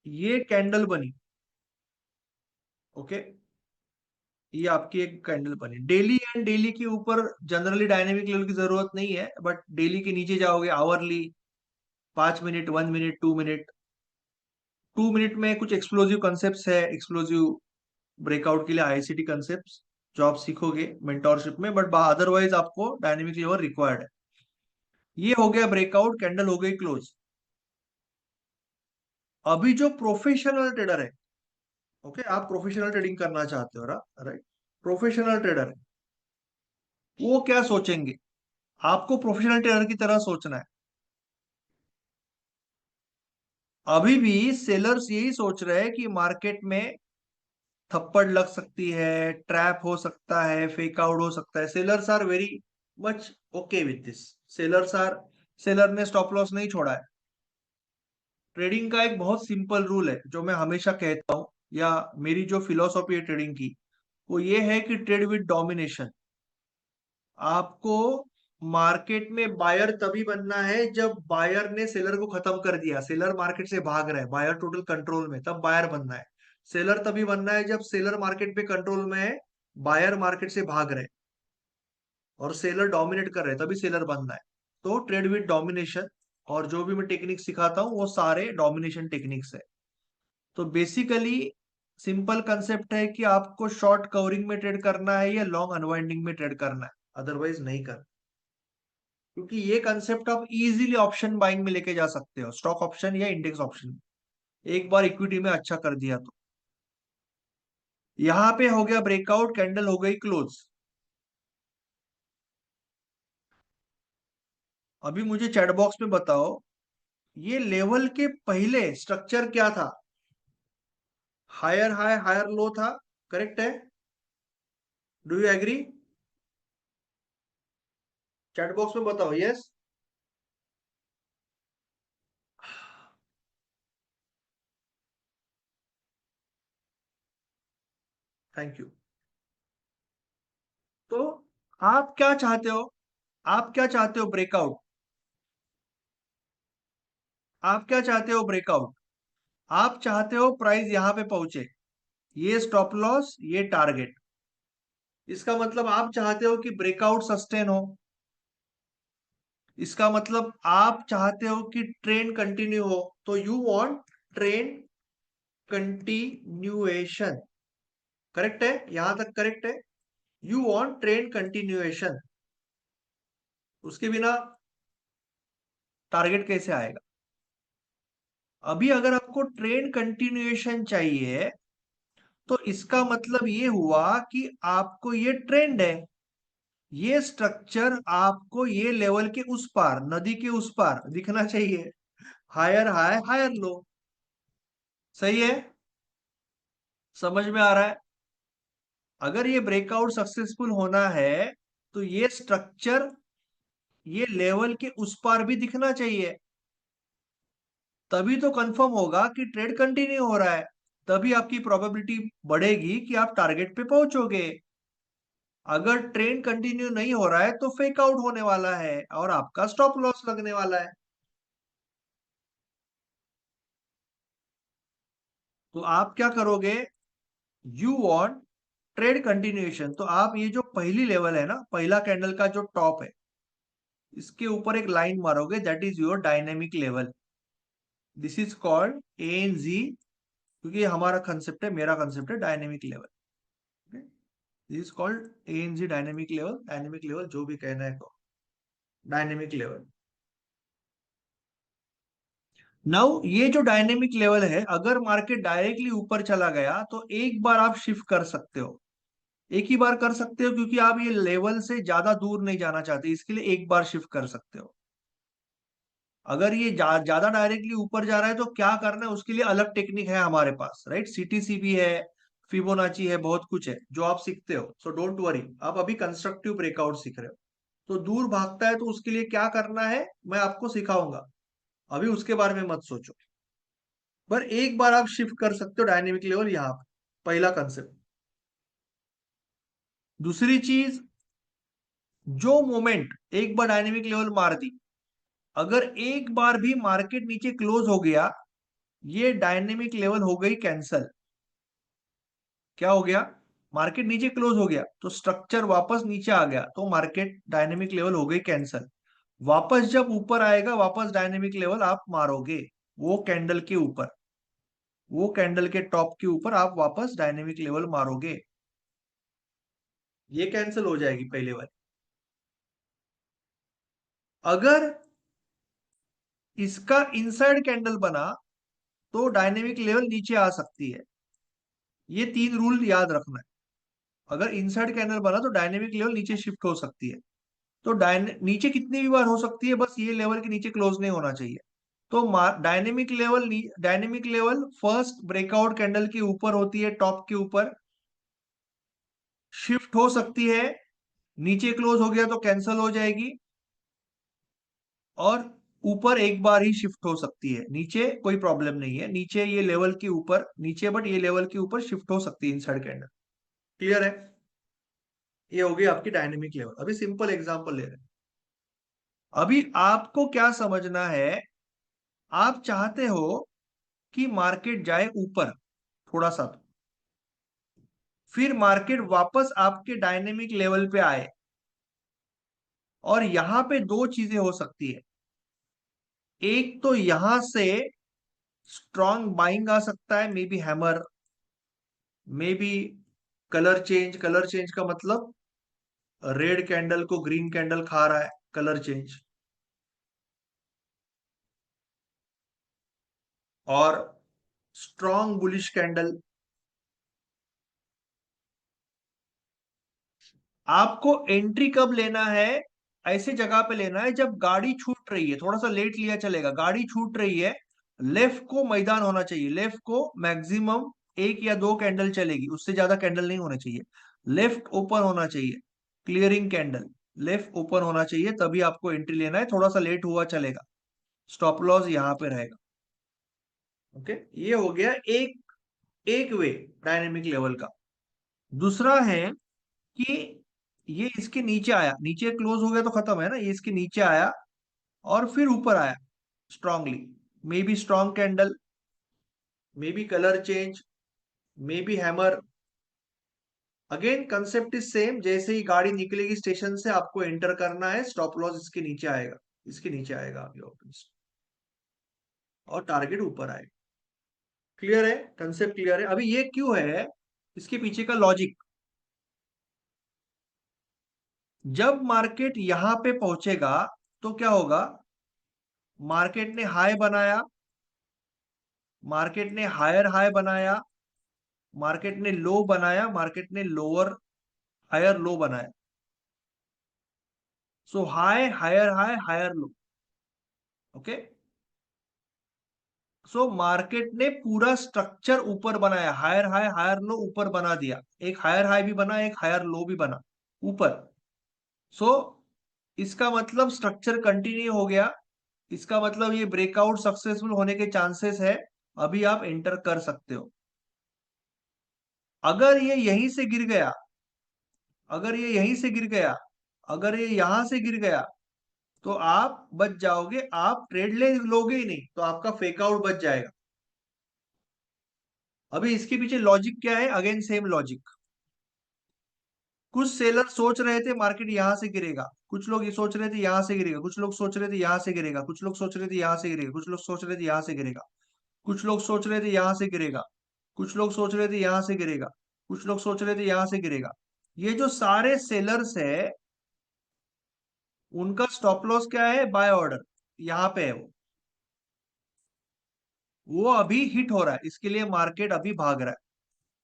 Speaker 1: ये कैंडल बनी, ओके, ये आपकी एक कैंडल बनी डेली एंड डेली के ऊपर। जनरली डायनेमिक लेवल की जरूरत नहीं है, बट डेली के नीचे जाओगे, hourly, 5 minute, 1 minute, 2 minute. 2 minute में कुछ एक्सप्लोसिव कंसेप्ट है, एक्सप्लोसिव ब्रेकआउट के लिए आईसीटी कंसेप्ट जो आप सीखोगे मेंटोरशिप में, बट अदरवाइज आपको डायनेमिक लेवल रिक्वायर्ड है। ये हो गया ब्रेकआउट, कैंडल हो गई क्लोज। अभी जो प्रोफेशनल ट्रेडर है, ओके, आप प्रोफेशनल ट्रेडिंग करना चाहते हो, राइट, प्रोफेशनल ट्रेडर है, वो क्या सोचेंगे? आपको प्रोफेशनल ट्रेडर की तरह सोचना है। अभी भी सेलर्स यही सोच रहे हैं कि मार्केट में थप्पड़ लग सकती है, ट्रैप हो सकता है, फेक आउट हो सकता है। Sellers are very much okay with this. Sellers are seller ने स्टॉप लॉस नहीं छोड़ा है। ट्रेडिंग का एक बहुत सिंपल रूल है जो मैं हमेशा कहता हूं, या मेरी जो फिलोसॉफी है ट्रेडिंग की, वो ये है कि ट्रेड विद डोमिनेशन। आपको मार्केट में बायर तभी बनना है जब बायर ने सेलर को खत्म कर दिया, सेलर मार्केट से भाग रहा है, बायर टोटल कंट्रोल में, तब बायर बनना है। सेलर तभी बनना है जब सेलर मार्केट पे कंट्रोल में है, बायर मार्केट से भाग रहे, और सेलर डोमिनेट कर रहे हैं, तभी सेलर बनना है। तो ट्रेड विद डोमिनेशन, और जो भी मैं टेक्निक सिखाता हूँ वो सारे डोमिनेशन टेक्निक्स है। तो बेसिकली सिंपल कंसेप्ट है कि आपको शॉर्ट कवरिंग में ट्रेड करना है या लॉन्ग अनवाइंडिंग में ट्रेड करना है, अदरवाइज नहीं करना। क्योंकि ये कंसेप्ट आप इजीली ऑप्शन बाइंग में लेके जा सकते हो, स्टॉक ऑप्शन या इंडेक्स ऑप्शन, एक बार इक्विटी में अच्छा कर दिया तो। यहां पे हो गया ब्रेकआउट, कैंडल हो गई क्लोज। अभी मुझे चैट बॉक्स में बताओ, ये लेवल के पहले स्ट्रक्चर क्या था? हायर हाई हायर लो था, करेक्ट है? Do you agree? Chat box में बताओ यस। Thank you. तो आप क्या चाहते हो? आप क्या चाहते हो? ब्रेकआउट। आप क्या चाहते हो? ब्रेकआउट। आप चाहते हो प्राइस यहां पे पहुंचे, ये स्टॉप लॉस, ये टारगेट। इसका मतलब आप चाहते हो कि ब्रेकआउट सस्टेन हो। इसका मतलब आप चाहते हो कि ट्रेंड कंटिन्यू हो। तो you want trend continuation, correct है? यहां तक करेक्ट है। यू वांट ट्रेंड कंटिन्यूएशन, उसके बिना टारगेट कैसे आएगा? अभी अगर आपको ट्रेंड कंटिन्यूएशन चाहिए, तो इसका मतलब ये हुआ कि आपको ये ट्रेंड है, ये स्ट्रक्चर आपको ये लेवल के उस पार, नदी के उस पार दिखना चाहिए, हायर हाई हायर लो। सही है? समझ में आ रहा है? अगर ये ब्रेकआउट सक्सेसफुल होना है, तो ये स्ट्रक्चर ये लेवल के उस पार भी दिखना चाहिए, तभी तो कंफर्म होगा कि ट्रेड कंटिन्यू हो रहा है। तभी आपकी प्रोबेबिलिटी बढ़ेगी कि आप टारगेट पे पहुंचोगे। अगर ट्रेंड कंटिन्यू नहीं हो रहा है तो फेक आउट होने वाला है और आपका स्टॉप लॉस लगने वाला है। तो आप क्या करोगे? यू वांट ट्रेड कंटिन्यूएशन, तो आप ये जो पहली लेवल है ना, पहला कैंडल का जो टॉप है, इसके ऊपर एक लाइन मारोगे, that is your dynamic level. This is called A N G, क्योंकि ये हमारा कंसेप्ट है, मेरा कंसेप्ट है dynamic level. This is called A N G dynamic level जो भी कहना है तो डायनेमिक लेवल। नाउ ये जो डायनेमिक लेवल है, अगर मार्केट डायरेक्टली ऊपर चला गया तो एक बार आप शिफ्ट कर सकते हो, एक ही बार कर सकते हो, क्योंकि आप ये लेवल से ज्यादा दूर नहीं जाना चाहते, इसके लिए एक बार शिफ्ट कर सकते हो। अगर ये ज्यादा डायरेक्टली ऊपर जा रहा है तो क्या करना है, उसके लिए अलग टेक्निक है हमारे पास, राइट। सीटीसी भी है, फिबोनाची है, बहुत कुछ है जो आप सीखते हो। सो डोंट वरी, आप अभी कंस्ट्रक्टिव ब्रेकआउट सीख रहे हो। तो दूर भागता है तो उसके लिए क्या करना है मैं आपको सिखाऊंगा, अभी उसके बारे में मत सोचो। पर एक बार आप शिफ्ट कर सकते हो डायनेमिक लेवल यहाँ पे, पहला कंसेप्ट। दूसरी चीज, जो मोमेंट एक बार डायनेमिक लेवल मार दी, अगर एक बार भी मार्केट नीचे क्लोज हो गया, ये डायनेमिक लेवल हो गई कैंसल। क्या हो गया, मार्केट नीचे क्लोज हो गया तो स्ट्रक्चर वापस नीचे आ गया, तो मार्केट डायनेमिक लेवल हो गई कैंसल। वापस जब ऊपर आएगा, वापस डायनेमिक लेवल आप मारोगे, वो कैंडल के ऊपर, वो कैंडल के टॉप के ऊपर आप वापस डायनेमिक लेवल मारोगे, ये कैंसिल हो जाएगी पहले वाली। अगर इसका इनसाइड कैंडल बना तो डायनेमिक लेवल नीचे आ सकती है, ये तीन रूल याद रखना है। अगर इनसाइड कैंडल बना तो डायनेमिक लेवल नीचे शिफ्ट हो सकती है। तो नीचे कितनी भी बार हो सकती है, बस ये लेवल के नीचे क्लोज नहीं होना चाहिए। तो dynamic level first breakout candle के ऊपर होती है, टॉप के ऊपर शिफ्ट हो सकती है, नीचे क्लोज हो गया तो कैंसिल हो जाएगी, और ऊपर एक बार ही शिफ्ट हो सकती है, नीचे कोई प्रॉब्लम नहीं है, नीचे ये लेवल के ऊपर नीचे, बट ये लेवल के ऊपर शिफ्ट हो सकती है इनसाइड कैंडल। क्लियर है, ये हो गई आपकी डायनेमिक लेवल। अभी सिंपल एग्जांपल ले रहे हैं। अभी आपको क्या समझना है, आप चाहते हो कि मार्केट जाए ऊपर थोड़ा सा, फिर मार्केट वापस आपके डायनेमिक लेवल पे आए, और यहां पे दो चीजें हो सकती है। एक तो यहां से स्ट्रॉन्ग बाइंग आ सकता है, may be hammer, may be colour change का मतलब रेड कैंडल को ग्रीन कैंडल खा रहा है, कलर चेंज। और स्ट्रॉन्ग बुलिश कैंडल। आपको एंट्री कब लेना है, ऐसे जगह पे लेना है जब गाड़ी छूट रही है, थोड़ा सा लेट लिया चलेगा, गाड़ी छूट रही है, लेफ्ट को मैदान होना चाहिए, लेफ्ट को मैक्सिमम एक या दो कैंडल चलेगी, उससे ज्यादा कैंडल नहीं होना चाहिए, लेफ्ट ओपन होना चाहिए, क्लियरिंग कैंडल, लेफ्ट ओपन होना चाहिए, तभी आपको एंट्री लेना है, थोड़ा सा लेट हुआ चलेगा, स्टॉप लॉस यहाँ पे रहेगा। ओके, ये हो गया एक एक वे डायनेमिक लेवल का। दूसरा है कि ये इसके नीचे आया, नीचे क्लोज हो गया तो खत्म है ना, ये इसके नीचे आया और फिर ऊपर आया strongly, may be strong candle, may be colour change, may be hammer. Again concept is same, जैसे ही गाड़ी निकलेगी स्टेशन से आपको एंटर करना है, स्टॉप लॉस इसके नीचे आएगा, इसके नीचे आएगा अभी ऑप्शन, और टारगेट ऊपर आएगा। क्लियर है, कंसेप्ट क्लियर है। अभी ये क्यों है, इसके पीछे का लॉजिक। जब मार्केट यहां पे पहुंचेगा तो क्या होगा, मार्केट ने हाई बनाया, मार्केट ने हायर हाई बनाया, मार्केट ने लो बनाया, मार्केट ने लोअर हायर लो बनाया। So high higher high higher low. Okay, so market ने पूरा स्ट्रक्चर ऊपर बनाया, हायर हाई हायर लो ऊपर बना दिया, एक हायर हाई भी बना, एक हायर लो भी बना ऊपर। सो इसका मतलब स्ट्रक्चर कंटिन्यू हो गया, इसका मतलब ये ब्रेकआउट सक्सेसफुल होने के चांसेस है, अभी आप एंटर कर सकते हो। अगर ये यहीं से गिर गया, अगर ये यहीं से गिर गया, अगर ये यहां से गिर गया, तो आप बच जाओगे, आप ट्रेड ले लोगे ही नहीं, तो आपका फेक आउट बच जाएगा। अभी इसके पीछे लॉजिक क्या है, अगेन सेम लॉजिक। कुछ सेलर सोच रहे थे मार्केट यहां से गिरेगा, कुछ लोग ये सोच रहे थे यहां से गिरेगा, कुछ लोग सोच रहे थे यहां से गिरेगा, कुछ लोग सोच रहे थे यहां से गिरेगा, कुछ लोग सोच रहे थे यहां से गिरेगा, कुछ लोग सोच रहे थे यहां से गिरेगा, कुछ लोग सोच रहे थे यहां से गिरेगा, कुछ लोग सोच रहे थे यहां से गिरेगा। ये जो सारे सेलर्स है, उनका स्टॉप लॉस क्या है? बाय ऑर्डर, यहाँ पे है वो अभी हिट हो रहा है, इसके लिए मार्केट अभी भाग रहा है।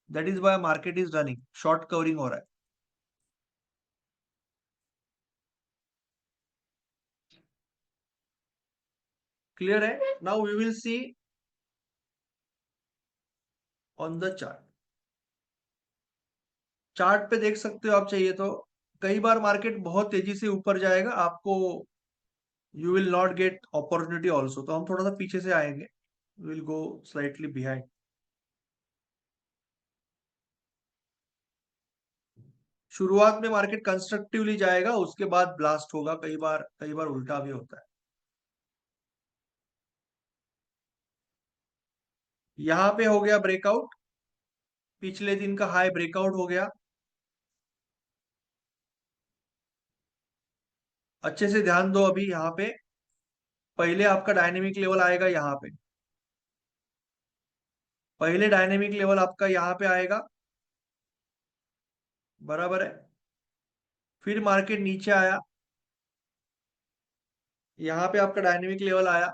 Speaker 1: That is why market is running, short covering हो रहा है। क्लियर है? Now we will see on the chart. Chart पे देख सकते हो आप, चाहिए तो कई बार मार्केट बहुत तेजी से ऊपर जाएगा, आपको you will not get opportunity also. तो हम थोड़ा सा पीछे से आएंगे, विल गो स्लाइटली बिहाइंड। शुरुआत में मार्केट कंस्ट्रक्टिवली जाएगा, उसके बाद ब्लास्ट होगा, कई बार उल्टा भी होता है। यहां पे हो गया ब्रेकआउट, पिछले दिन का हाई ब्रेकआउट हो गया। अच्छे से ध्यान दो, अभी यहाँ पे पहले आपका डायनेमिक लेवल आएगा यहाँ पे, पहले डायनेमिक लेवल आपका यहाँ पे आएगा, बराबर है। फिर मार्केट नीचे आया, यहाँ पे आपका डायनेमिक लेवल आया,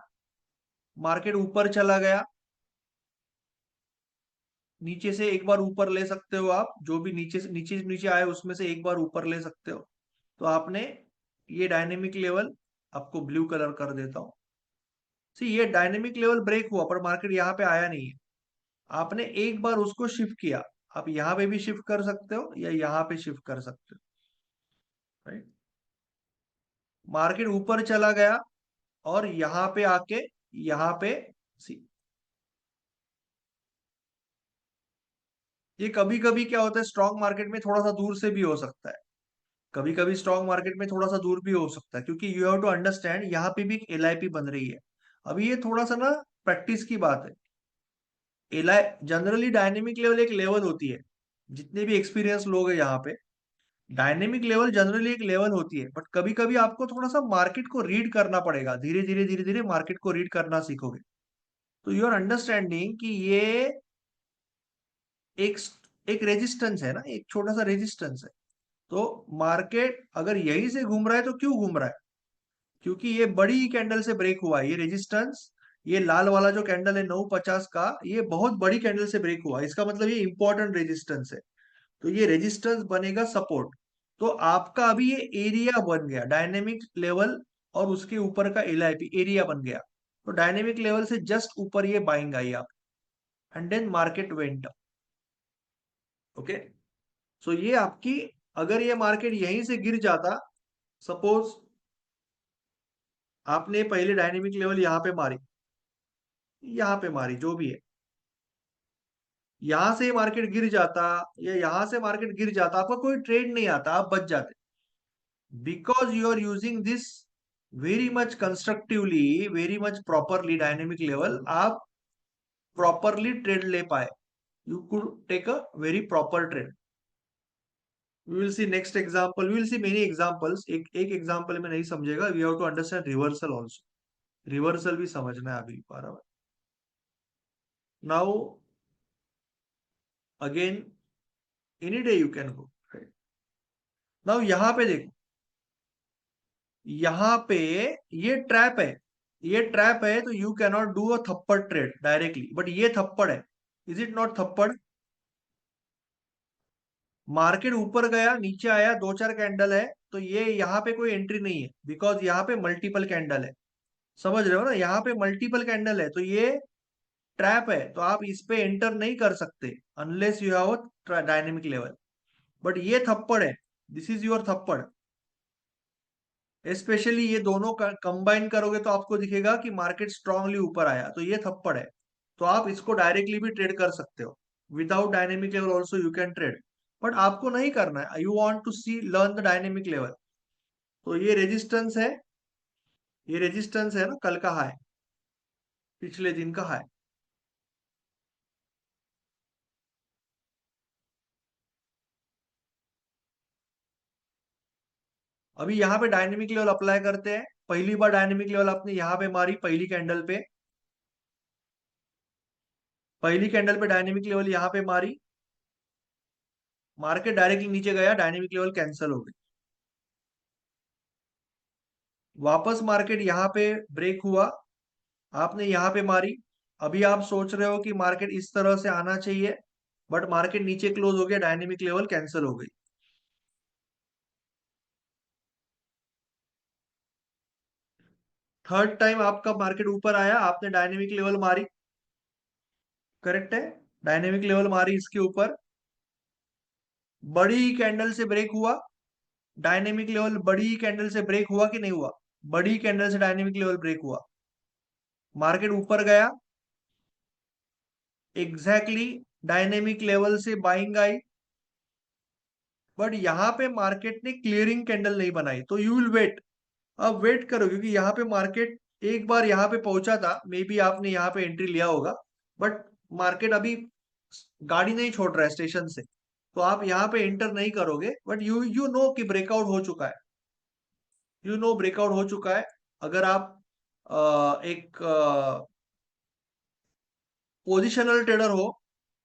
Speaker 1: मार्केट ऊपर चला गया, नीचे से एक बार ऊपर ले सकते हो आप, जो भी नीचे से नीचे आए उसमें से एक बार ऊपर ले सकते हो। तो आपने ये डायनेमिक लेवल, आपको ब्लू कलर कर देता हूं। सी, ये डायनेमिक लेवल ब्रेक हुआ पर मार्केट यहाँ पे आया नहीं है, आपने एक बार उसको शिफ्ट किया। आप यहाँ पे भी शिफ्ट कर सकते हो या यहाँ पे शिफ्ट कर सकते हो, राइट। मार्केट ऊपर चला गया और यहाँ पे आके, यहाँ पे सी, ये कभी कभी क्या होता है, स्ट्रॉन्ग मार्केट में थोड़ा सा दूर से भी हो सकता है, कभी कभी स्ट्रॉन्ग मार्केट में थोड़ा सा दूर भी हो सकता है, क्योंकि यू हैव टू अंडरस्टैंड यहाँ पे भी एक एलआईपी बन रही है। अभी ये थोड़ा सा ना प्रैक्टिस की बात है। एलआई जनरली डायनेमिक लेवल एक लेवल होती है, जितने भी एक्सपीरियंस लोग हैं यहाँ पे, डायनेमिक लेवल जनरली एक लेवल होती है, बट कभी कभी आपको थोड़ा सा मार्केट को रीड करना पड़ेगा, धीरे धीरे मार्केट को रीड करना सीखोगे तो यू आर अंडरस्टैंडिंग कि ये एक एक रेजिस्टेंस है ना, एक छोटा सा रेजिस्टेंस है। तो मार्केट अगर यहीं से घूम रहा है तो क्यों घूम रहा है? क्योंकि ये बड़ी कैंडल से ब्रेक हुआ है, ये रेजिस्टेंस, ये लाल वाला जो कैंडल है 950 का, ये बहुत बड़ी कैंडल से ब्रेक हुआ है, इसका मतलब ये इंपॉर्टेंट रेजिस्टेंस है। तो ये रेजिस्टेंस बनेगा सपोर्ट। तो आपका अभी ये एरिया बन गया डायनेमिक लेवल, और उसके ऊपर का एलआईपी एरिया बन गया। तो डायनेमिक लेवल से जस्ट ऊपर ये बाइंग आई आप, and then market went. Okay, so ये आपकी, अगर ये मार्केट यहीं से गिर जाता, सपोज आपने पहले डायनेमिक लेवल यहाँ पे मारी, यहाँ पे मारी, जो भी है, यहां से मार्केट गिर जाता या यहां से मार्केट गिर जाता, आपका कोई ट्रेड नहीं आता, आप बच जाते। Because you are using this very much constructively, very much properly dynamic level, आप प्रॉपरली ट्रेड ले पाए, you could take a very proper trade. We will see next example, we will see many examples, एक एग्जांपल में नहीं समझेगा, we have to understand reversal also, reversal भी समझना है अभी, बराबर। Now again, any day you can go. Now यहाँ पे देखो, यहाँ पे ये ट्रैप है, ये ट्रैप है, तो यू कैनॉट डू अ थप्पड़ ट्रेड डायरेक्टली, बट ये थप्पड़ है, इज इट नॉट थप्पड़? मार्केट ऊपर गया, नीचे आया, दो चार कैंडल है, तो ये यहाँ पे कोई एंट्री नहीं है, बिकॉज यहाँ पे मल्टीपल कैंडल है। समझ रहे हो ना, यहाँ पे मल्टीपल कैंडल है, तो ये ट्रैप है, तो आप इस पे एंटर नहीं कर सकते unless you have a dynamic level. But ये थप्पड़ है, दिस इज योर थप्पड़। स्पेशली ये दोनों का कंबाइन करोगे तो आपको दिखेगा कि मार्केट स्ट्रांगली ऊपर आया, तो ये थप्पड़ है। तो आप इसको डायरेक्टली भी ट्रेड कर सकते हो, without dynamic level also you can trade, but आपको नहीं करना है, you want to see learn the dynamic level. तो ये रेजिस्टेंस है, ये रेजिस्टेंस है ना, कल का हाई, पिछले दिन का हाई। अभी यहाँ पे डायनेमिक लेवल अप्लाई करते हैं। पहली बार डायनेमिक लेवल आपने यहाँ पे मारी, पहली कैंडल पे, पहली कैंडल पे डायनेमिक लेवल यहाँ पे मारी, मार्केट डायरेक्टली नीचे गया, डायनेमिक लेवल कैंसिल हो गई। वापस मार्केट यहाँ पे ब्रेक हुआ, आपने यहाँ पे मारी। अभी आप सोच रहे हो कि मार्केट इस तरह से आना चाहिए, बट मार्केट नीचे क्लोज हो गया, डायनेमिक लेवल कैंसिल हो गई। थर्ड टाइम आपका मार्केट ऊपर आया, आपने डायनेमिक लेवल मारी, करेक्ट है, डायनेमिक लेवल मारी इसके ऊपर, बड़ी कैंडल से ब्रेक हुआ, डायनेमिक लेवल बड़ी कैंडल से ब्रेक हुआ कि नहीं हुआ? बड़ी कैंडल से डायनेमिक लेवल ब्रेक हुआ, मार्केट ऊपर गया, एग्जैक्टली डायनेमिक लेवल से बाइंग आई, बट यहां पे मार्केट ने क्लियरिंग कैंडल नहीं बनाई, तो यू विल वेट। अब वेट करो, क्योंकि यहाँ पे मार्केट एक बार यहाँ पे पहुंचा था, मे बी आपने यहाँ पे एंट्री लिया होगा, बट मार्केट अभी गाड़ी नहीं छोड़ रहा है स्टेशन से, तो आप यहाँ पे एंटर नहीं करोगे, बट यू नो कि ब्रेकआउट हो चुका है, यू नो ब्रेकआउट हो चुका है। अगर आप एक पोजिशनल ट्रेडर हो,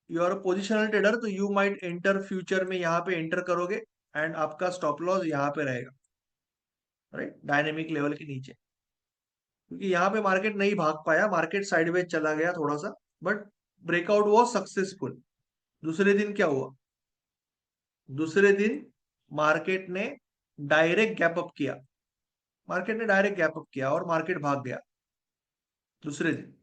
Speaker 1: यू आर पोजिशनल ट्रेडर, तो यू माइट एंटर फ्यूचर में, यहाँ पे एंटर करोगे एंड आपका स्टॉप लॉस यहाँ पे रहेगा, राइट, डायनेमिक लेवल के नीचे, क्योंकि यहाँ पे मार्केट नहीं भाग पाया, मार्केट साइडवेज चला गया थोड़ा सा, बट ब्रेकआउट वॉज सक्सेसफुल। दूसरे दिन क्या हुआ? दूसरे दिन मार्केट ने डायरेक्ट गैप अप किया, मार्केट ने डायरेक्ट गैप अप किया और मार्केट भाग गया दूसरे दिन।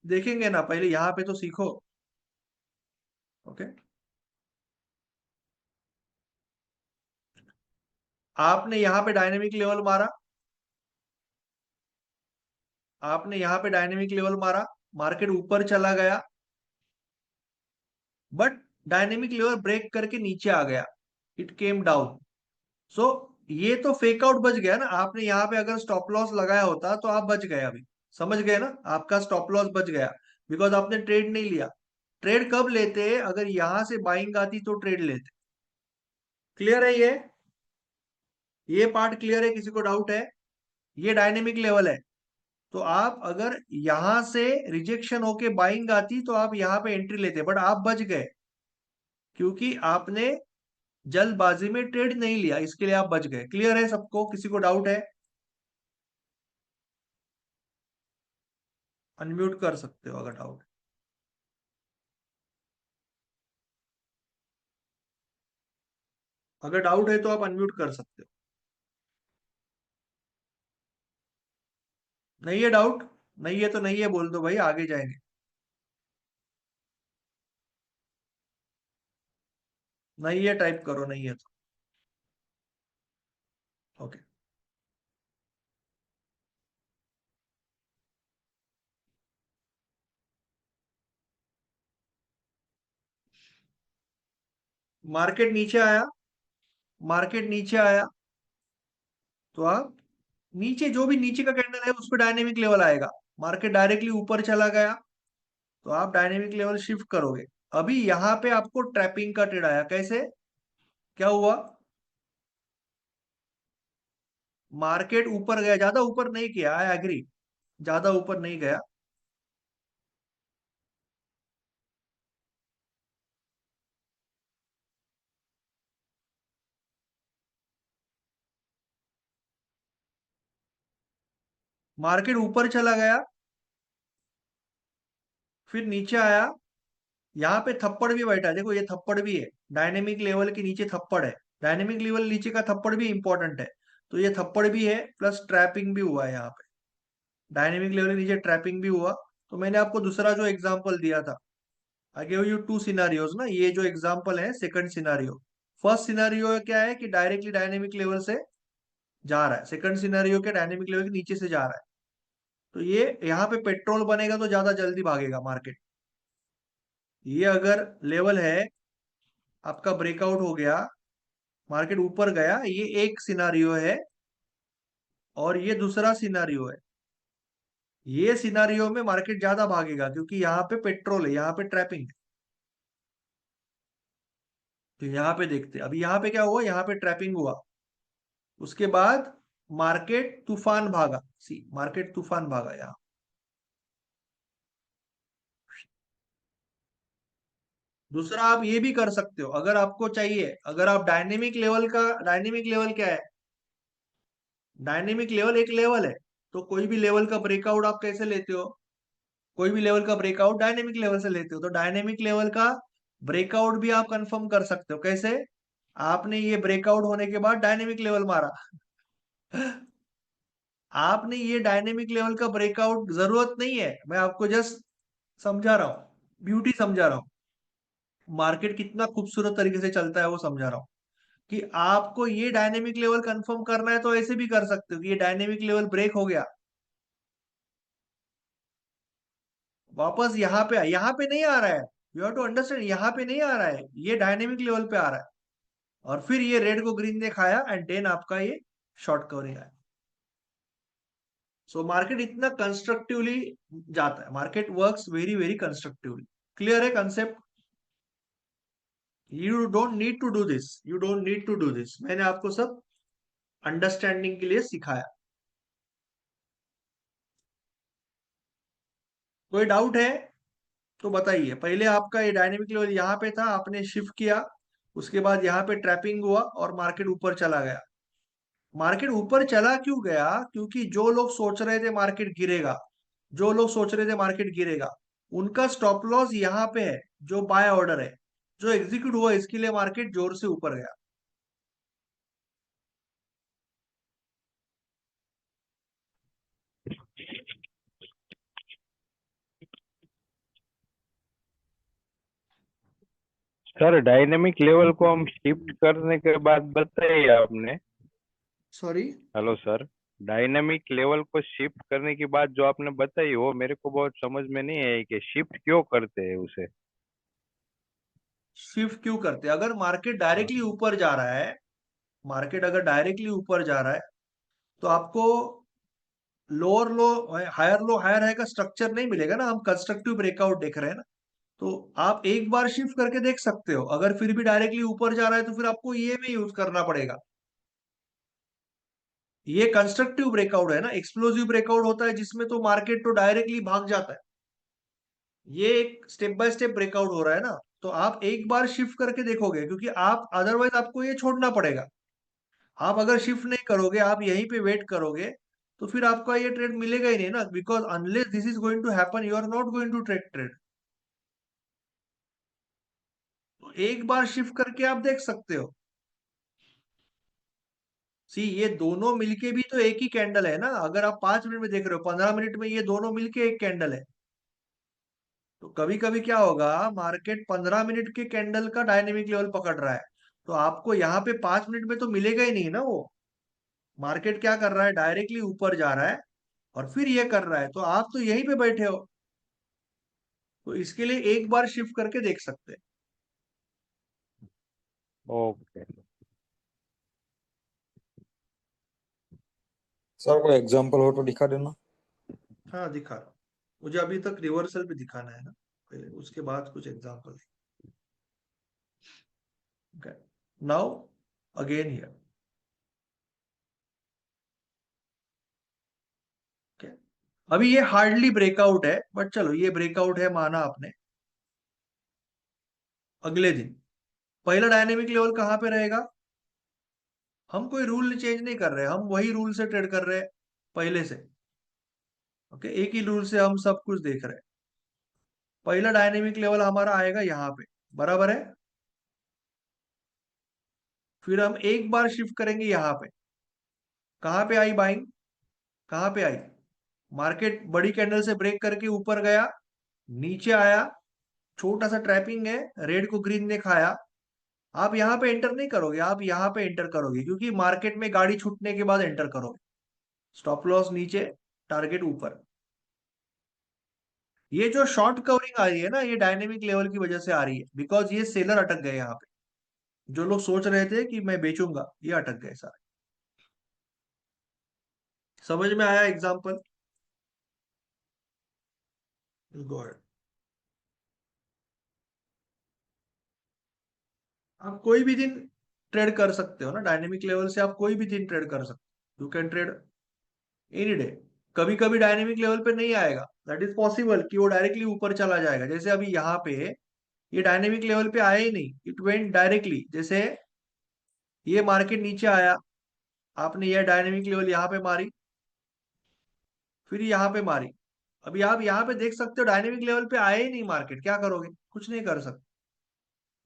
Speaker 1: देखेंगे ना, पहले यहाँ पे तो सीखो। ओके, आपने यहाँ पे डायनेमिक लेवल मारा, आपने यहाँ पे डायनेमिक लेवल मारा, मार्केट ऊपर चला गया, बट डायनेमिक लेवल ब्रेक करके नीचे आ गया, इट केम डाउन। सो ये तो फेक आउट बच गया ना, आपने यहाँ पे अगर स्टॉप लॉस लगाया होता तो आप बच गए अभी, समझ गए ना, आपका स्टॉप लॉस बच गया, बिकॉज आपने ट्रेड नहीं लिया। ट्रेड कब लेते? अगर यहां से बाइंग आती तो ट्रेड लेते। क्लियर है ये पार्ट क्लियर है? किसी को डाउट है? ये डायनेमिक लेवल है, तो आप अगर यहां से रिजेक्शन होके बाइंग आती तो आप यहाँ पे एंट्री लेते, बट आप बच गए, क्योंकि आपने जल्दबाजी में ट्रेड नहीं लिया, इसके लिए आप बच गए। क्लियर है सबको? किसी को डाउट है? अनम्यूट कर सकते हो अगर डाउट। अगर डाउट है तो आप अनम्यूट कर सकते हो। नहीं है डाउट? नहीं है तो नहीं है बोल दो भाई, आगे जाएंगे। नहीं है टाइप करो, नहीं है तो ओके। मार्केट नीचे आया, मार्केट नीचे आया, तो आप नीचे, जो भी नीचे का कैंडल है उस पर डायनेमिक लेवल आएगा। मार्केट डायरेक्टली ऊपर चला गया, तो आप डायनेमिक लेवल शिफ्ट करोगे। अभी यहाँ पे आपको ट्रैपिंग का ट्रेड आया, कैसे? क्या हुआ? मार्केट ऊपर गया, ज्यादा ऊपर नहीं किया, आई एग्री, ज्यादा ऊपर नहीं गया। मार्केट ऊपर चला गया, फिर नीचे आया, यहाँ पे थप्पड़ भी बैठा है, देखो ये थप्पड़ भी है, डायनेमिक लेवल के नीचे थप्पड़ है, डायनेमिक लेवल नीचे का थप्पड़ भी इंपॉर्टेंट है, तो ये थप्पड़ भी है, प्लस ट्रैपिंग भी हुआ है यहाँ पे, डायनेमिक लेवल के नीचे ट्रैपिंग भी हुआ। तो मैंने आपको दूसरा जो एग्जांपल दिया था, I give you two scenarios ना, ये जो एग्जांपल है सेकंड सिनारियो। फर्स्ट सिनारियो क्या है कि डायरेक्टली डायनेमिक लेवल से जा रहा है, सेकंड सिनारियो के डायनेमिक लेवल के नीचे से जा रहा है, तो ये यहाँ पे पेट्रोल बनेगा तो ज्यादा जल्दी भागेगा मार्केट। ये अगर लेवल है, आपका ब्रेकआउट हो गया, मार्केट ऊपर गया, ये एक सिनारियो है, और ये दूसरा सिनारियो है। ये सिनारियो में मार्केट ज्यादा भागेगा, क्योंकि यहाँ पे पेट्रोल है, यहाँ पे ट्रैपिंग है। तो यहाँ पे देखते हैं, अभी यहाँ पे क्या हुआ, यहाँ पे ट्रैपिंग हुआ, उसके बाद मार्केट तूफान भागा, सी मार्केट तूफान भागा यहाँ। दूसरा आप ये भी कर सकते हो, अगर आपको चाहिए, अगर आप डायनेमिक लेवल का, डायनेमिक लेवल क्या है, डायनेमिक लेवल एक लेवल है, तो कोई भी लेवल का ब्रेकआउट आप कैसे लेते हो, कोई भी लेवल का ब्रेकआउट डायनेमिक लेवल से लेते हो, तो डायनेमिक लेवल का ब्रेकआउट भी आप कंफर्म कर सकते हो, कैसे, आपने ये ब्रेकआउट होने के बाद डायनेमिक लेवल मारा आपने ये डायनेमिक लेवल का ब्रेकआउट, जरूरत नहीं है, मैं आपको जस्ट समझा रहा हूँ, ब्यूटी समझा रहा हूँ, मार्केट कितना खूबसूरत तरीके से चलता है वो समझा रहा हूँ, कि आपको ये डायनेमिक लेवल कंफर्म करना है तो ऐसे भी कर सकते हो कि ये डायनेमिक लेवल ब्रेक हो गया, वापस यहाँ पे नहीं आ रहा है, यू हैव टू अंडरस्टैंड, यहाँ पे नहीं आ रहा है, ये डायनेमिक लेवल पे आ रहा है, और फिर ये रेड को ग्रीन ने खाया एंड देन आपका ये शॉर्ट कवरिंग आया। सो मार्केट इतना कंस्ट्रक्टिवली जाता है, market works very very constructively. Clear है concept? You don't need to do this, you don't need to do this, मैंने आपको सब अंडरस्टैंडिंग के लिए सिखाया। कोई डाउट है तो बताइए। पहले आपका ये डायनेमिक लेवल यहाँ पे था, आपने शिफ्ट किया, उसके बाद यहाँ पे ट्रैपिंग हुआ और मार्केट ऊपर चला गया। मार्केट ऊपर चला क्यों गया? क्योंकि जो लोग सोच रहे थे मार्केट गिरेगा, जो लोग सोच रहे थे मार्केट गिरेगा, उनका स्टॉप लॉस यहाँ पे है, जो बाय ऑर्डर है, जो एग्जीक्यूट हुआ, इसके लिए मार्केट जोर से ऊपर गया।
Speaker 3: सर डायनेमिक लेवल को हम शिफ्ट करने के बाद बताइए आपने।
Speaker 1: Sorry,
Speaker 3: hello sir, dynamic level को शिफ्ट करने की बात जो आपने बताई वो मेरे को बहुत समझ में नहीं आई कि शिफ्ट क्यों करते हैं उसे।
Speaker 1: शिफ्ट क्यों करते? अगर मार्केट डायरेक्टली ऊपर जा रहा है, मार्केट अगर डायरेक्टली ऊपर जा रहा है, तो आपको lower low, higher low, higher high का स्ट्रक्चर नहीं मिलेगा ना, हम कंस्ट्रक्टिव ब्रेकआउट देख रहे हैं ना। तो आप एक बार शिफ्ट करके देख सकते हो, अगर फिर भी डायरेक्टली ऊपर जा रहा है तो फिर आपको ये में यूज करना पड़ेगा। ये कंस्ट्रक्टिव ब्रेकआउट है ना, एक्सप्लोसिव ब्रेकआउट होता है जिसमें तो मार्केट तो डायरेक्टली भाग जाता है, ये एक स्टेप बाय स्टेप ब्रेकआउट हो रहा है ना। तो आप एक बार शिफ्ट करके देखोगे, क्योंकि आप अदरवाइज आपको ये छोड़ना पड़ेगा। आप अगर शिफ्ट नहीं करोगे, आप यहीं पे वेट करोगे, तो फिर आपका ये ट्रेड मिलेगा ही नहीं ना, because unless this is going to happen you are not going to trade trade. तो एक बार शिफ्ट करके आप देख सकते हो। सी ये दोनों मिलके भी तो एक ही कैंडल है ना, अगर आप 5 मिनट में देख रहे हो, 15 मिनट में ये दोनों मिलके एक कैंडल है। तो कभी कभी क्या होगा, मार्केट 15 मिनट के कैंडल का डायनेमिक लेवल पकड़ रहा है, तो आपको यहाँ पे 5 मिनट में तो मिलेगा ही नहीं ना वो। मार्केट क्या कर रहा है, डायरेक्टली ऊपर जा रहा है और फिर ये कर रहा है, तो आप तो यहीं पे बैठे हो, तो इसके लिए एक बार शिफ्ट करके देख सकते हैं।
Speaker 3: ओके।
Speaker 4: सर कोई एग्जांपल हो तो दिखा देना।
Speaker 1: हाँ दिखा रहा हूँ, मुझे अभी तक रिवर्सल भी दिखाना है ना पहले, उसके बाद कुछ example. Okay, now again here. Okay, अभी ये हार्डली ब्रेकआउट है, बट चलो ये ब्रेकआउट है माना आपने। अगले दिन पहला डायनेमिक लेवल कहाँ पे रहेगा? हम कोई रूल चेंज नहीं कर रहे, हम वही रूल से ट्रेड कर रहे हैं पहले से। ओके, एक ही रूल से हम सब कुछ देख रहे हैं। पहला डायनेमिक लेवल हमारा आएगा यहाँ पे, बराबर है। फिर हम एक बार शिफ्ट करेंगे यहाँ पे, कहाँ पे आई बाइंग, कहाँ पे आई, मार्केट बड़ी कैंडल से ब्रेक करके ऊपर गया, नीचे आया, छोटा सा ट्रैपिंग है, रेड को ग्रीन ने खाया। आप यहाँ पे एंटर नहीं करोगे, आप यहाँ पे एंटर करोगे, क्योंकि मार्केट में गाड़ी छूटने के बाद एंटर करोगे। स्टॉप लॉस नीचे, टारगेट ऊपर। ये जो शॉर्ट कवरिंग आ रही है ना, ये डायनेमिक लेवल की वजह से आ रही है, बिकॉज ये सेलर अटक गए यहाँ पे, जो लोग सोच रहे थे कि मैं बेचूंगा, ये अटक गए सारे। समझ में आया एग्जाम्पल? गॉड। आप कोई भी दिन ट्रेड कर सकते हो ना, डायनेमिक लेवल से आप कोई भी दिन ट्रेड कर सकते हो, you can trade any day. कभी कभी डायनेमिक लेवल पे नहीं आएगा, दैट इज पॉसिबल कि वो डायरेक्टली ऊपर चला जाएगा। जैसे अभी यहाँ पे ये डायनेमिक लेवल पे आया ही नहीं, इट वेंट डायरेक्टली। जैसे ये मार्केट नीचे आया, आपने ये डायनेमिक लेवल यहाँ पे मारी, फिर यहाँ पे मारी। अभी आप यहाँ पे देख सकते हो डायनेमिक लेवल पे आया ही नहीं मार्केट, क्या करोगे? कुछ नहीं कर सकते।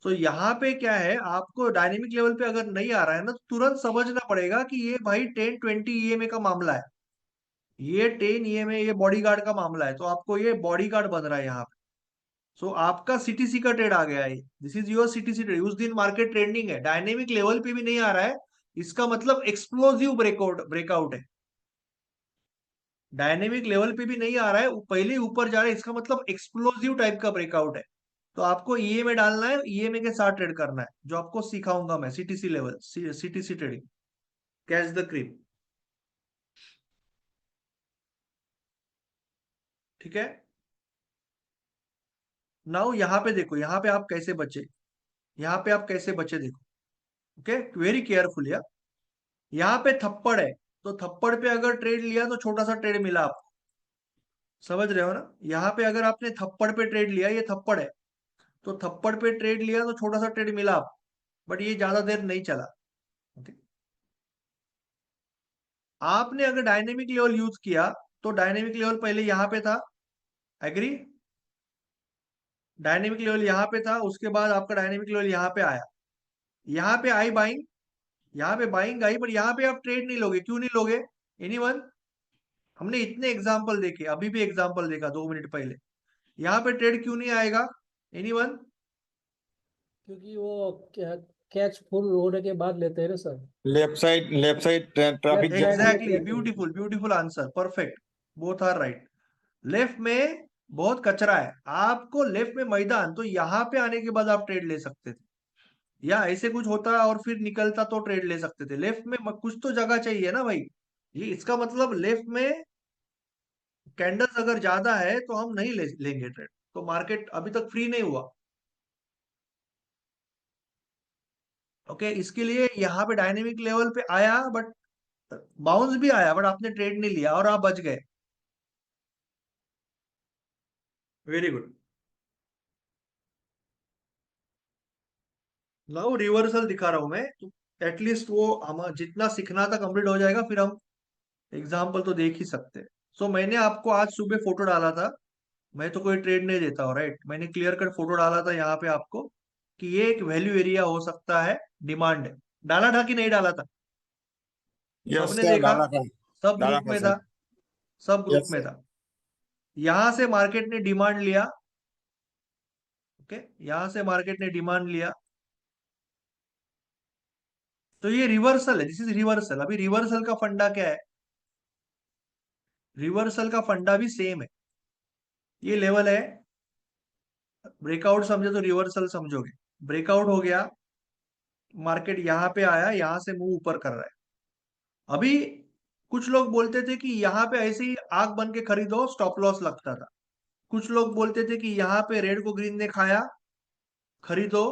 Speaker 1: तो यहाँ पे क्या है, आपको डायनेमिक लेवल पे अगर नहीं आ रहा है ना, तो तुरंत समझना पड़ेगा कि ये भाई 10-20 ईएमए का मामला है, ये 10 ईएमए ये बॉडीगार्ड का मामला है। तो आपको ये बॉडीगार्ड बन रहा है यहाँ पे। सो आपका सीटीसी का ट्रेड आ गया है, this is your CTC trade. उस दिन मार्केट ट्रेंडिंग है, डायनेमिक लेवल पे भी नहीं आ रहा है, इसका मतलब एक्सप्लोसिव ब्रेकआउट है। डायनेमिक लेवल पे भी नहीं आ रहा है, पहले ही ऊपर जा रहा है, इसका मतलब एक्सप्लोसिव टाइप का ब्रेकआउट है। तो आपको ईएमए डालना है, ईएमए के साथ ट्रेड करना है, जो आपको सिखाऊंगा मैं, CTC level, CTC trading, catch the creep. ठीक है, नाउ यहाँ पे देखो, यहाँ पे आप कैसे बचे, यहाँ पे आप कैसे बचे देखो। ओके, वेरी केयरफुल यार। यहाँ पे थप्पड़ है, तो थप्पड़ पे अगर ट्रेड लिया तो छोटा सा ट्रेड मिला आपको, समझ रहे हो ना? यहाँ पे अगर आपने थप्पड़ पे ट्रेड लिया, ये थप्पड़ है, तो थप्पड़ पे ट्रेड लिया तो छोटा सा ट्रेड मिला आपको, बट ये ज्यादा देर नहीं चला। Okay? आपने अगर डायनेमिक लेवल यूज किया, तो डायनेमिक लेवल पहले यहाँ पे था, एग्री? डायनेमिक लेवल यहाँ पे था, उसके बाद आपका डायनेमिक लेवल यहाँ पे आया, यहाँ पे आई बाइंग, यहाँ पे बाइंग आई, पर यहाँ पे आप ट्रेड नहीं लोगे। क्यों नहीं लोगे? एनीवन? हमने इतने एग्जाम्पल देखे, अभी भी एग्जाम्पल देखा 2 मिनट पहले, यहाँ पे ट्रेड क्यों नहीं आएगा? एनीवन?
Speaker 5: क्योंकि वो कैच फुल होने के बाद लेते हैं ना sir.
Speaker 4: Left side traffic
Speaker 5: Left
Speaker 4: jam
Speaker 5: side में
Speaker 1: exactly,
Speaker 5: trade
Speaker 1: beautiful beautiful answer, perfect, both are right. Left में बहुत कचरा है, आपको लेफ्ट में मैदान, तो यहाँ पे आने के बाद आप ट्रेड ले सकते थे, या ऐसे कुछ होता और फिर निकलता तो ट्रेड ले सकते थे। लेफ्ट में कुछ तो जगह चाहिए ना भाई, ये इसका मतलब लेफ्ट में कैंडल्स अगर ज्यादा है तो हम नहीं लेंगे ट्रेड। तो मार्केट अभी तक फ्री नहीं हुआ। ओके, इसके लिए यहाँ पे डायनेमिक लेवल पे आया, बट बाउंस भी आया, बट आपने ट्रेड नहीं लिया और आप बच गए। Very good. नाउ रिवर्सल दिखा रहा हूं मैं, तो एटलीस्ट वो हम जितना सीखना था कंप्लीट हो जाएगा, फिर हम एग्जाम्पल तो देख ही सकते हैं। सो मैंने आपको आज सुबह फोटो डाला था, मैं तो कोई ट्रेड नहीं देता हूँ राइट, मैंने क्लियर कट फोटो डाला था यहाँ पे आपको, कि ये एक वैल्यू एरिया हो सकता है, डिमांड है। डाला था कि नहीं डाला था?
Speaker 4: यस
Speaker 1: सबने
Speaker 4: सर
Speaker 1: देखा?
Speaker 4: डाला था
Speaker 1: सब
Speaker 4: डाला
Speaker 1: ग्रुप
Speaker 4: था
Speaker 1: में
Speaker 4: सर
Speaker 1: था, सब ग्रुप
Speaker 4: यस
Speaker 1: में
Speaker 4: सर
Speaker 1: था। यहां से मार्केट ने डिमांड लिया, ओके, यहां से मार्केट ने डिमांड लिया, तो ये रिवर्सल है, दिस इज रिवर्सल। अभी रिवर्सल का फंडा क्या है? रिवर्सल का फंडा भी सेम है, ये लेवल है, ब्रेकआउट समझे तो रिवर्सल समझोगे। ब्रेकआउट हो गया, मार्केट यहाँ पे आया, यहाँ से मुंह ऊपर कर रहा है। अभी कुछ लोग बोलते थे कि यहाँ पे ऐसे ही आग बन के खरीदो, स्टॉप लॉस लगता था। कुछ लोग बोलते थे कि यहाँ पे रेड को ग्रीन ने खाया, खरीदो,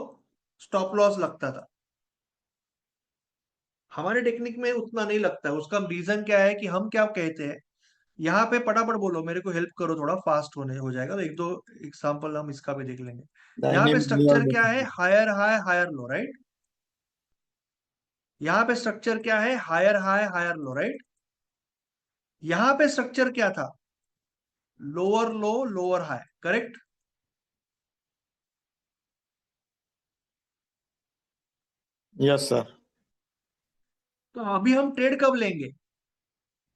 Speaker 1: स्टॉप लॉस लगता था। हमारे टेक्निक में उतना नहीं लगता है। उसका रीजन क्या है कि हम क्या कहते हैं, यहाँ पे फटाफट बोलो, मेरे को हेल्प करो, थोड़ा फास्ट होने हो जाएगा, तो एक दो एग्जांपल हम इसका भी देख लेंगे। यहाँ पे
Speaker 4: डायनेमिक
Speaker 1: स्ट्रक्चर क्या है?
Speaker 4: Level
Speaker 1: higher high higher low, right? यहाँ पे स्ट्रक्चर क्या है? Higher high higher low, right? यहाँ पे स्ट्रक्चर क्या था? Lower low lower high, correct?
Speaker 4: Yes sir
Speaker 1: तो अभी हम ट्रेड कब लेंगे?